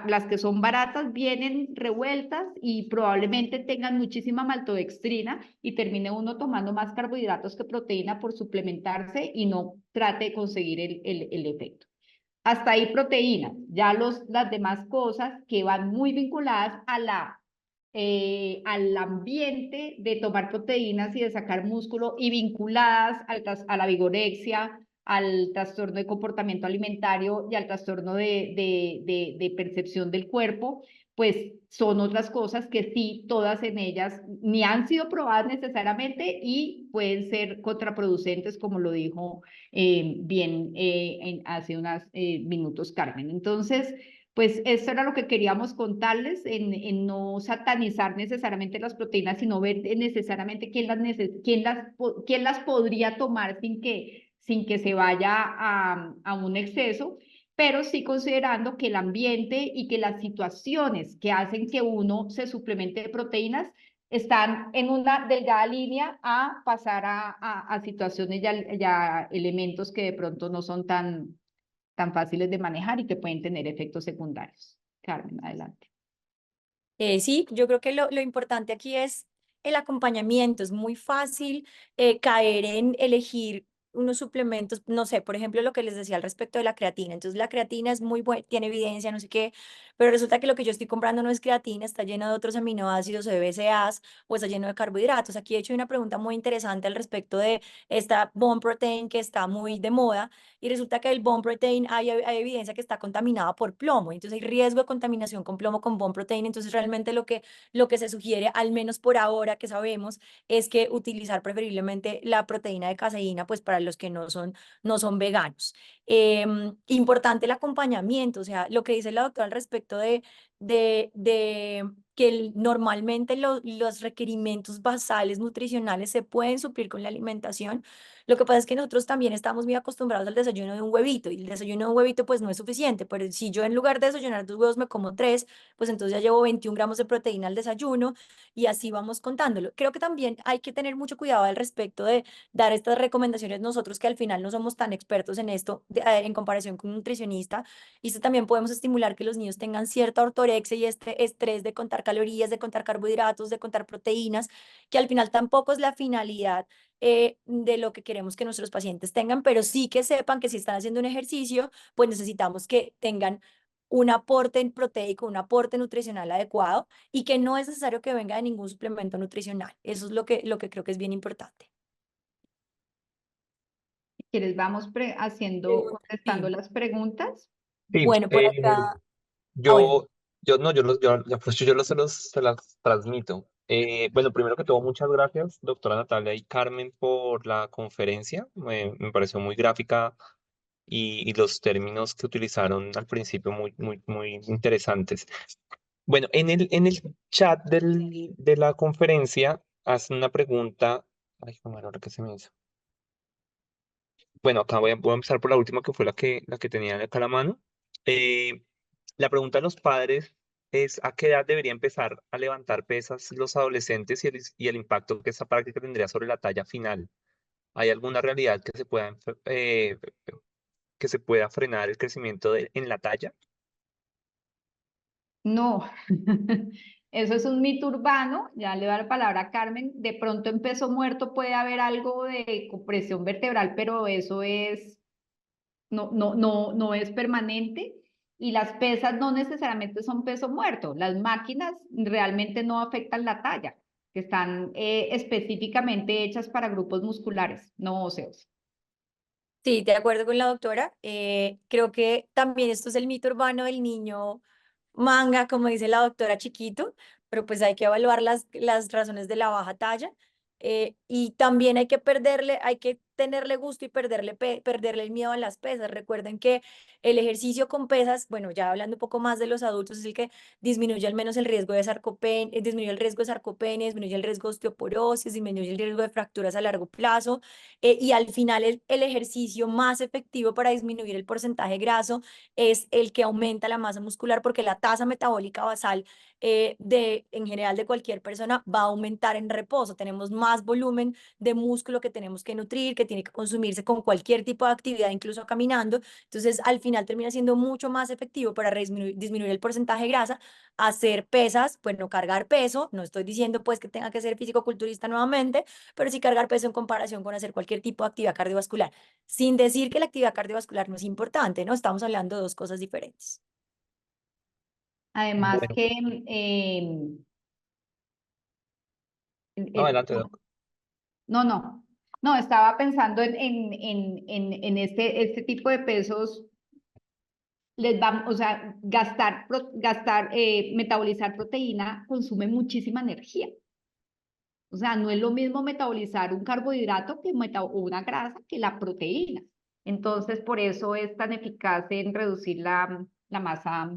las que son baratas vienen revueltas y probablemente tengan muchísima maltodextrina y termine uno tomando más carbohidratos que proteína por suplementarse y no trate de conseguir el efecto. Hasta ahí proteínas, ya las demás cosas que van muy vinculadas al ambiente de tomar proteínas y de sacar músculo y vinculadas a la vigorexia, al trastorno de comportamiento alimentario y al trastorno de percepción del cuerpo, pues son otras cosas que sí, todas en ellas ni han sido probadas necesariamente y pueden ser contraproducentes, como lo dijo bien hace unos minutos Carmen. Entonces, pues esto era lo que queríamos contarles, en no satanizar necesariamente las proteínas, sino ver necesariamente quién las podría tomar sin que se vaya a un exceso, pero sí considerando que el ambiente y que las situaciones que hacen que uno se suplemente de proteínas están en una delgada línea a pasar a situaciones ya elementos que de pronto no son tan fáciles de manejar y que pueden tener efectos secundarios. Carmen, adelante. Sí, yo creo que lo importante aquí es el acompañamiento. Es muy fácil caer en elegir unos suplementos, no sé, por ejemplo, lo que les decía al respecto de la creatina. Entonces, la creatina es muy buena, tiene evidencia, no sé qué, pero resulta que lo que yo estoy comprando no es creatina, está lleno de otros aminoácidos o de BCAAs o está lleno de carbohidratos. Aquí he hecho una pregunta muy interesante al respecto de esta bone protein que está muy de moda, y resulta que el bone protein hay evidencia que está contaminada por plomo, entonces hay riesgo de contaminación con plomo con bone protein. Entonces realmente lo que se sugiere, al menos por ahora que sabemos, es que utilizar preferiblemente la proteína de caseína, pues para los que no son veganos. Importante el acompañamiento, o sea, lo que dice la doctora al respecto de que normalmente los requerimientos basales nutricionales se pueden suplir con la alimentación. Lo que pasa es que nosotros también estamos muy acostumbrados al desayuno de un huevito, y el desayuno de un huevito pues no es suficiente, pero si yo en lugar de desayunar 2 huevos me como 3, pues entonces ya llevo 21 gramos de proteína al desayuno, y así vamos contándolo. Creo que también hay que tener mucho cuidado al respecto de dar estas recomendaciones nosotros, que al final no somos tan expertos en esto en comparación con un nutricionista, y esto también podemos estimular que los niños tengan cierta ortorexia y este estrés de contar calorías, de contar carbohidratos, de contar proteínas, que al final tampoco es la finalidad de lo que queremos que nuestros pacientes tengan, pero sí que sepan que si están haciendo un ejercicio, pues necesitamos que tengan un aporte proteico, un aporte nutricional adecuado y que no es necesario que venga de ningún suplemento nutricional. Eso es lo que creo que es bien importante. Si quieres, vamos contestando Sí. las preguntas. Sí, Bueno, por acá, bueno, yo, no, se las transmito. Bueno, primero que todo, muchas gracias, doctora Natalia y Carmen, por la conferencia. Me pareció muy gráfica y los términos que utilizaron al principio muy interesantes. Bueno, en el chat de la conferencia hacen una pregunta. Ay, cómo era ahora que se me hizo. Bueno, acá voy a empezar por la última, que fue la que tenía acá a la mano. Eh, la pregunta de los padres es: ¿a qué edad debería empezar a levantar pesas los adolescentes y el impacto que esta práctica tendría sobre la talla final? ¿Hay alguna realidad que se pueda frenar el crecimiento en la talla? No, eso es un mito urbano, ya le doy la palabra a Carmen, de pronto en peso muerto puede haber algo de compresión vertebral, pero eso es, no es permanente y las pesas no necesariamente son peso muerto, las máquinas realmente no afectan la talla, que están específicamente hechas para grupos musculares, no óseos. sí, de acuerdo con la doctora. Creo que también esto es el mito urbano del niño manga, como dice la doctora chiquito, pero pues hay que evaluar las razones de la baja talla. Y también hay que tenerle gusto y perderle el miedo a las pesas. Recuerden que el ejercicio con pesas, bueno, ya hablando un poco más de los adultos, es el que disminuye al menos el riesgo de sarcopenia, disminuye el riesgo de sarcopenia, disminuye el riesgo de osteoporosis, disminuye el riesgo de fracturas a largo plazo. Y al final el ejercicio más efectivo para disminuir el porcentaje graso es el que aumenta la masa muscular, porque la tasa metabólica basal en general de cualquier persona va a aumentar en reposo. Tenemos más volumen de músculo que tenemos que nutrir, que tiene que consumirse con cualquier tipo de actividad, incluso caminando. Entonces, al final termina siendo mucho más efectivo para disminuir el porcentaje de grasa, hacer pesas, pues no cargar peso. No estoy diciendo pues que tenga que ser físico-culturista nuevamente, pero sí cargar peso en comparación con hacer cualquier tipo de actividad cardiovascular. Sin decir que la actividad cardiovascular no es importante, ¿no? Estamos hablando de dos cosas diferentes. Además Bueno, que no, eh, adelante, doc. no, estaba pensando en este tipo de pesos, o sea, metabolizar proteína consume muchísima energía. O sea, no es lo mismo metabolizar un carbohidrato o una grasa que la proteína. Entonces, por eso es tan eficaz en reducir la masa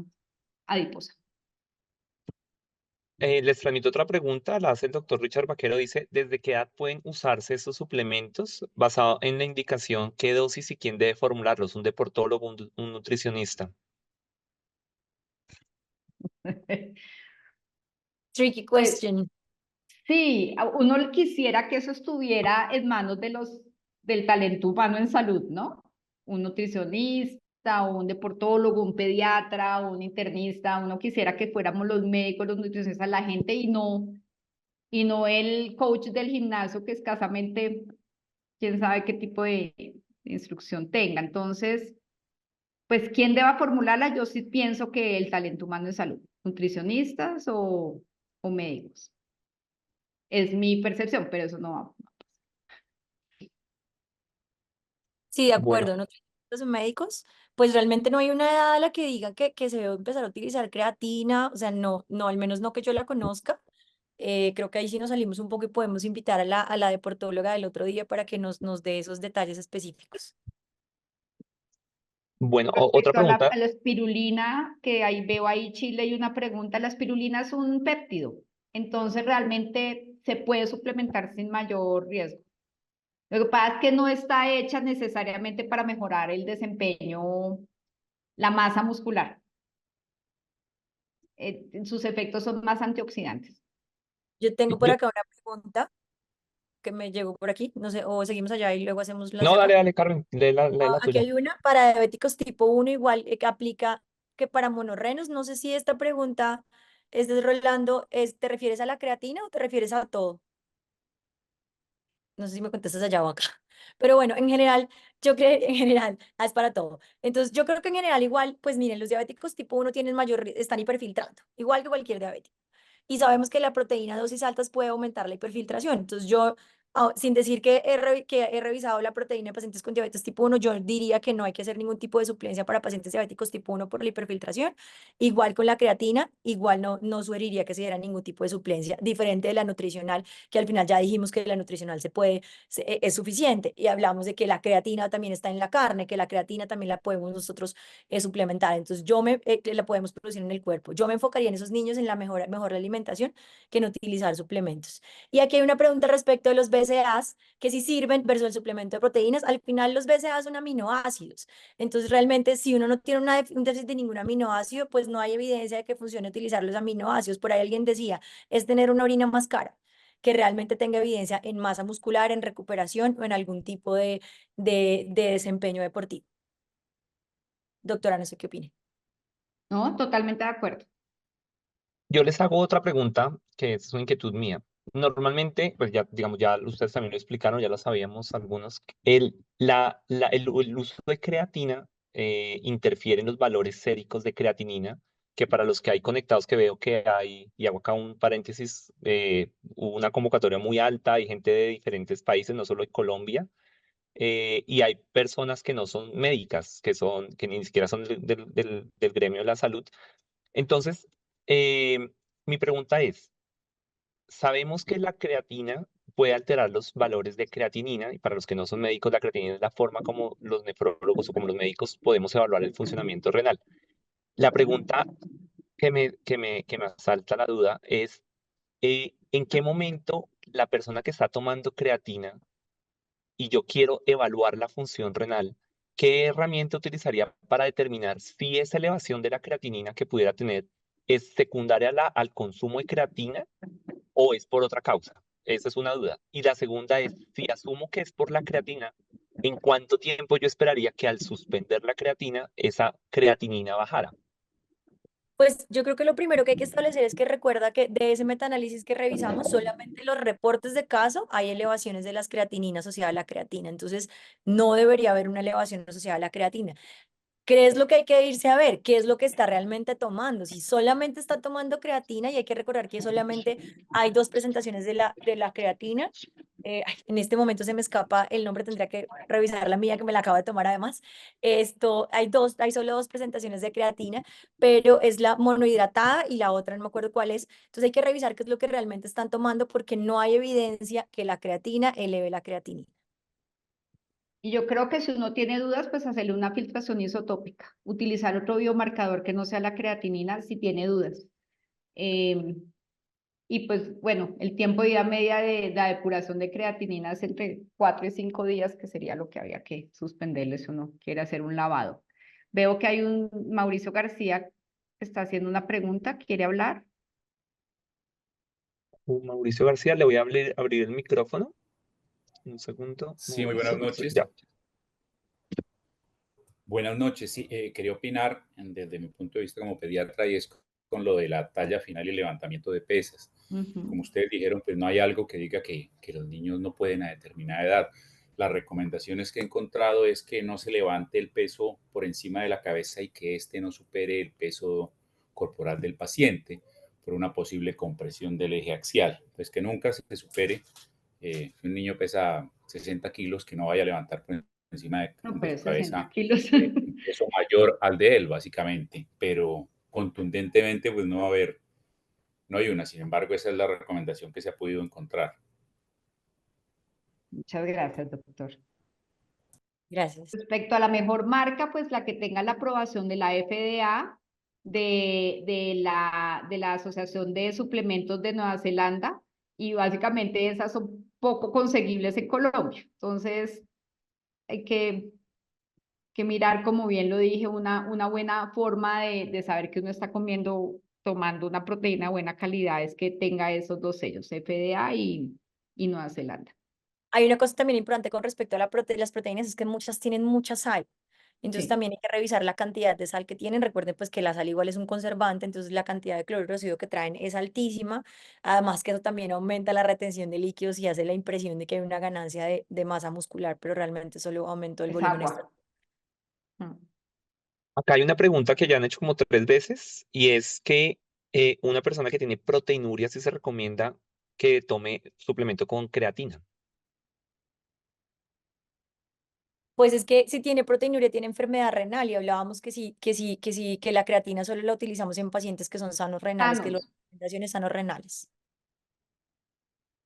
adiposa. Les transmito otra pregunta, la hace el doctor Richard Vaquero. Dice: ¿desde qué edad pueden usarse estos suplementos? Basado en la indicación, ¿qué dosis y quién debe formularlos? ¿Un deportólogo, un nutricionista? Tricky Pues question. sí, uno quisiera que eso estuviera en manos del talento humano en salud, ¿no? Un nutricionista, un deportólogo, un pediatra, un internista, uno quisiera que fuéramos los médicos, los nutricionistas, la gente y no el coach del gimnasio que escasamente, quién sabe qué tipo de instrucción tenga. Entonces, pues, ¿quién deba formularla? Yo sí pienso que el talento humano en salud, nutricionistas o médicos. Es mi percepción, pero eso no va. Sí, de Bueno, acuerdo, nutricionistas o médicos, pues realmente no hay una edad a la que diga que se debe empezar a utilizar creatina, o sea, no, al menos no que yo la conozca. Creo que ahí sí nos salimos un poco y podemos invitar a la deportóloga del otro día para que nos dé esos detalles específicos. bueno, otra Respecto a pregunta. la espirulina, que ahí veo ahí Chile y una pregunta, la espirulina es un péptido, entonces realmente se puede suplementar sin mayor riesgo. Lo que pasa es que no está hecha necesariamente para mejorar el desempeño, la masa muscular. Sus efectos son más antioxidantes. Yo tengo por Yo, acá una pregunta que me llegó por aquí, no sé, o seguimos allá y luego hacemos las no, de acá. dale, Carmen, lee la Aquí tuya. hay una para diabéticos tipo 1 igual que aplica que para monorrenos. No sé si esta pregunta es de Rolando, ¿te refieres a la creatina o te refieres a todo? No sé si me contestas allá o acá. Pero bueno, en general, yo creo, en general, es para todo. Entonces, yo creo que en general igual, pues miren, los diabéticos tipo 1 tienen mayor, están hiperfiltrando, igual que cualquier diabético. Y sabemos que la proteína a dosis altas puede aumentar la hiperfiltración. Entonces yo, sin decir que que he revisado la proteína en pacientes con diabetes tipo 1, yo diría que no hay que hacer ningún tipo de suplencia para pacientes diabéticos tipo 1 por la hiperfiltración. Igual con la creatina, igual no sugeriría que se diera ningún tipo de suplencia, diferente de la nutricional, que al final ya dijimos que la nutricional es suficiente. Y hablamos de que la creatina también está en la carne, que la creatina también la podemos nosotros suplementar. Entonces la podemos producir en el cuerpo. Yo me enfocaría en esos niños en la mejor alimentación que en utilizar suplementos. Y aquí hay una pregunta respecto de los BCAAs, que si sirven versus el suplemento de proteínas. Al final los BCAAs son aminoácidos. Entonces realmente si uno no tiene un déficit de ningún aminoácido, pues no hay evidencia de que funcione utilizar los aminoácidos. Por ahí alguien decía, es tener una orina más cara, que realmente tenga evidencia en masa muscular, en recuperación o en algún tipo de desempeño deportivo. Doctora, no sé qué opine. No, totalmente de acuerdo. Yo les hago otra pregunta, que es una inquietud mía. Normalmente, pues ya, digamos, ya ustedes también lo explicaron, ya lo sabíamos algunos, el uso de creatina interfiere en los valores séricos de creatinina, que para los que hay conectados que veo que hay, y hago acá un paréntesis, hubo una convocatoria muy alta, hay gente de diferentes países, no solo de Colombia, y hay personas que no son médicas, que ni siquiera son del gremio de la salud. Entonces, mi pregunta es, sabemos que la creatina puede alterar los valores de creatinina, y para los que no son médicos, la creatinina es la forma como los nefrólogos o como los médicos podemos evaluar el funcionamiento renal. La pregunta que me asalta la duda es, ¿en qué momento la persona que está tomando creatina y yo quiero evaluar la función renal, qué herramienta utilizaría para determinar si esa elevación de la creatinina que pudiera tener es secundaria al consumo de creatina o es por otra causa? Esa es una duda. Y la segunda es, si asumo que es por la creatina, ¿en cuánto tiempo yo esperaría que al suspender la creatina, esa creatinina bajara? Pues yo creo que lo primero que hay que establecer es que recuerda que de ese metaanálisis que revisamos, solamente los reportes de caso hay elevaciones de las creatininas asociadas a la creatina. Entonces, no debería haber una elevación asociada a la creatina. ¿Qué es lo que hay que irse a ver? ¿Qué es lo que está realmente tomando? Si solamente está tomando creatina, y hay que recordar que solamente hay dos presentaciones de la creatina. En este momento se me escapa el nombre, tendría que revisar la mía que me la acabo de tomar además. Hay solo dos presentaciones de creatina, pero es la monohidratada y la otra no me acuerdo cuál es. Entonces hay que revisar qué es lo que realmente están tomando porque no hay evidencia que la creatina eleve la creatinina. Y yo creo que si uno tiene dudas, pues hacerle una filtración isotópica, utilizar otro biomarcador que no sea la creatinina si tiene dudas. Y pues bueno, el tiempo de vida media de la depuración de creatinina es entre 4 y 5 días, que sería lo que había que suspenderle si uno quiere hacer un lavado. Veo que hay un Mauricio García que está haciendo una pregunta, ¿quiere hablar? Mauricio García, le voy a abrir el micrófono. Un segundo. Sí, muy buenas Mauricio, noches. ya. Buenas noches. Sí, quería opinar desde mi punto de vista como pediatra y es con lo de la talla final y el levantamiento de pesas. Como ustedes dijeron, pues no hay algo que diga que los niños no pueden a determinada edad. Las recomendaciones que he encontrado es que no se levante el peso por encima de la cabeza y que éste no supere el peso corporal del paciente por una posible compresión del eje axial. Pues que nunca se supere, si un niño pesa 60 kilos, que no vaya a levantar por encima de No, su pues 60 cabeza kilos. un peso mayor al de él, básicamente, pero contundentemente pues no hay una. Sin embargo, esa es la recomendación que se ha podido encontrar. Muchas gracias, doctor. Gracias. Respecto a la mejor marca, pues la que tenga la aprobación de la FDA, de la Asociación de Suplementos de Nueva Zelanda, y básicamente esas son poco conseguibles en Colombia. Entonces, hay que mirar, como bien lo dije, una buena forma de saber que uno está tomando una proteína de buena calidad es que tenga esos dos sellos, FDA y Nueva Zelanda. Hay una cosa también importante con respecto a las proteínas, es que muchas tienen mucha sal. Entonces Sí, también hay que revisar la cantidad de sal que tienen. Recuerden pues que la sal igual es un conservante, entonces la cantidad de cloruro de sodio que traen es altísima. Además que eso también aumenta la retención de líquidos y hace la impresión de que hay una ganancia de masa muscular, pero realmente solo aumentó el es volumen agua. extra. Mm. Acá hay una pregunta que ya han hecho como 3 veces y es que una persona que tiene proteinuria, si se recomienda que tome suplemento con creatina. Pues es que si tiene proteinuria, tiene enfermedad renal y hablábamos que la creatina solo la utilizamos en pacientes que son sanos renales, que las Sanos. recomendaciones sanos renales.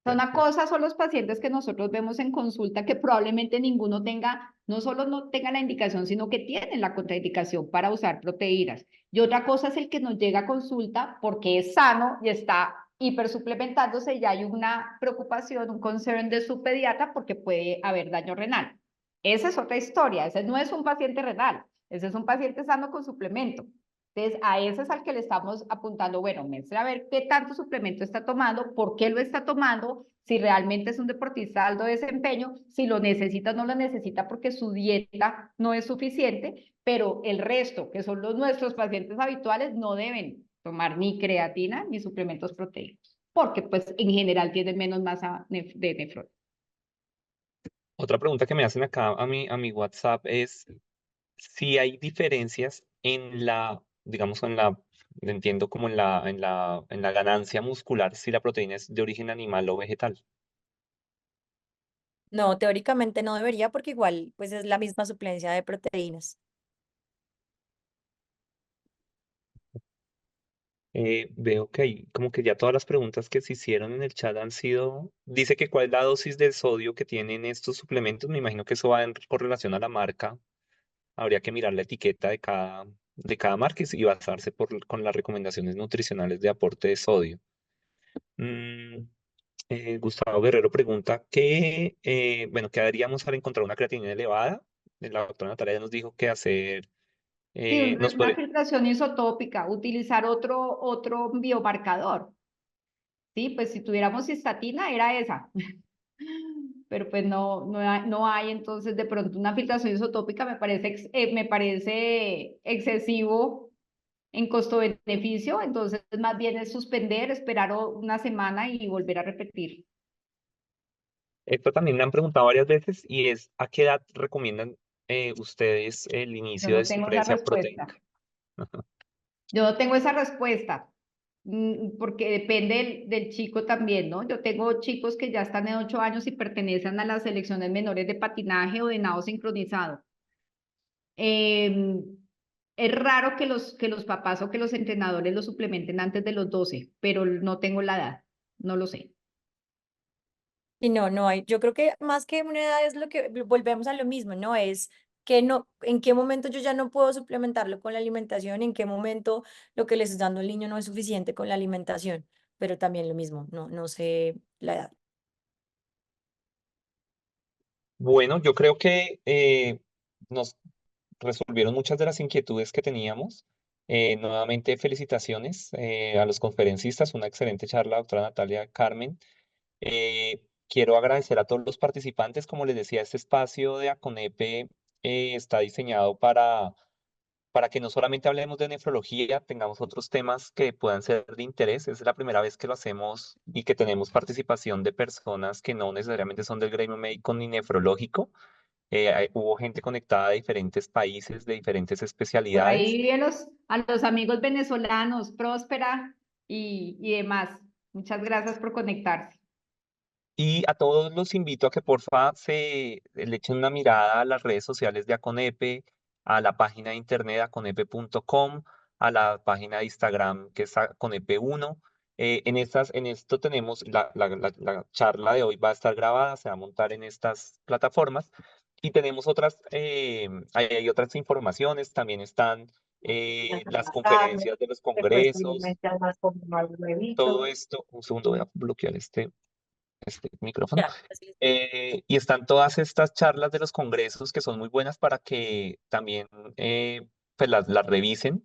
Una Perfecto. cosa son los pacientes que nosotros vemos en consulta que probablemente ninguno tenga, no solo no tenga la indicación, sino que tienen la contraindicación para usar proteínas. Y otra cosa es el que nos llega a consulta porque es sano y está hipersuplementándose y hay una preocupación, un concern de su pediatra porque puede haber daño renal. Esa es otra historia, ese no es un paciente renal, ese es un paciente sano con suplemento. Entonces, a ese es al que le estamos apuntando, bueno, muestra a ver qué tanto suplemento está tomando, por qué lo está tomando, si realmente es un deportista de alto desempeño, si lo necesita o no lo necesita porque su dieta no es suficiente, pero el resto, que son nuestros pacientes habituales, no deben tomar ni creatina ni suplementos proteicos, porque pues en general tienen menos masa de nefrona. Otra pregunta que me hacen acá a mi WhatsApp es si hay diferencias en la, digamos, entiendo como en la ganancia muscular, si la proteína es de origen animal o vegetal. No, teóricamente no debería porque igual pues es la misma suplencia de proteínas. Veo que hay como que ya todas las preguntas que se hicieron en el chat han sido, dice que cuál es la dosis de sodio que tienen estos suplementos, me imagino que eso va en correlación a la marca, habría que mirar la etiqueta de cada marca y basarse con las recomendaciones nutricionales de aporte de sodio. Mm, Gustavo Guerrero pregunta bueno, ¿qué haríamos al encontrar una creatinina elevada? La doctora Natalia ya nos dijo que hacer, Sí, nos una puede, filtración isotópica, utilizar otro biomarcador. Sí, pues si tuviéramos cistatina era esa, pero pues no hay, entonces de pronto una filtración isotópica me parece excesivo en costo-beneficio, entonces más bien es suspender, esperar una semana y volver a repetir. esto también me han preguntado varias veces y es, ¿a qué edad recomiendan ustedes el Yo inicio de no tengo esa supremacía respuesta. proteica? Yo no tengo esa respuesta, porque depende del chico también, ¿no? Yo tengo chicos que ya están en 8 años y pertenecen a las selecciones menores de patinaje o de nado sincronizado. Em, es raro que los papás o que los entrenadores lo suplementen antes de los 12, pero no tengo la edad, no lo sé. Y no, no hay. Yo creo que más que una edad es lo que volvemos a lo mismo, ¿no? Es que no, en qué momento yo ya no puedo suplementarlo con la alimentación, en qué momento lo que le estás dando al niño no es suficiente con la alimentación, pero también lo mismo, no sé la edad. Bueno, yo creo que nos resolvieron muchas de las inquietudes que teníamos. Nuevamente, felicitaciones a los conferencistas, una excelente charla, doctora Natalia Carmen. Quiero agradecer a todos los participantes. Como les decía, este espacio de ACONEPE está diseñado para que no solamente hablemos de nefrología, tengamos otros temas que puedan ser de interés. Es la primera vez que lo hacemos y que tenemos participación de personas que no necesariamente son del gremio médico ni nefrológico. Hubo gente conectada de diferentes países, de diferentes Por especialidades. ahí vi a los amigos venezolanos, Próspera y demás. Muchas gracias por conectarse. Y a todos los invito a que porfa se le echen una mirada a las redes sociales de Aconepe, a la página de internet aconepe.com, a la página de Instagram que es Aconepe1. En esto tenemos la charla de hoy va a estar grabada, se va a montar en estas plataformas y tenemos hay otras informaciones, también están las conferencias de los congresos, todo esto. Un segundo, voy a bloquear este micrófono. Ya, así es. Y están todas estas charlas de los congresos que son muy buenas para que también pues las revisen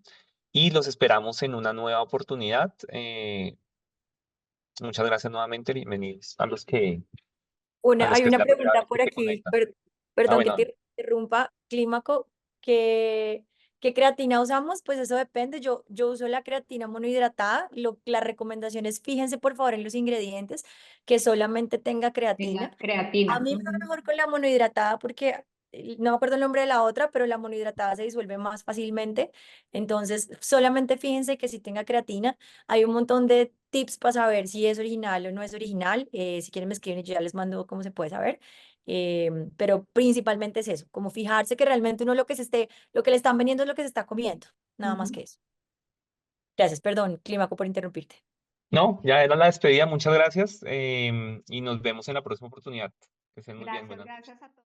y los esperamos en una nueva oportunidad. Muchas gracias nuevamente, bienvenidos a los Hay que es una la primera pregunta vez que por se aquí, conectan. perdón que Bueno, te interrumpa, Clímaco, ¿Qué creatina usamos? Pues eso depende. Yo uso la creatina monohidratada. La recomendación es fíjense por favor en los ingredientes que solamente tenga creatina. Tenga creatina. A mí me va mejor con la monohidratada porque no me acuerdo el nombre de la otra, pero la monohidratada se disuelve más fácilmente. Entonces, solamente fíjense que si tenga creatina, hay un montón de tips para saber si es original o no es original. Si quieren me escriben y yo ya les mando cómo se puede saber. Pero principalmente es eso, como fijarse que realmente uno lo que le están vendiendo es lo que se está comiendo, nada más que eso. Gracias, perdón, Clímaco, por interrumpirte. No, ya era la despedida. Muchas gracias y nos vemos en la próxima oportunidad. Que estén muy bien. Gracias, Buenas noches. gracias a todos.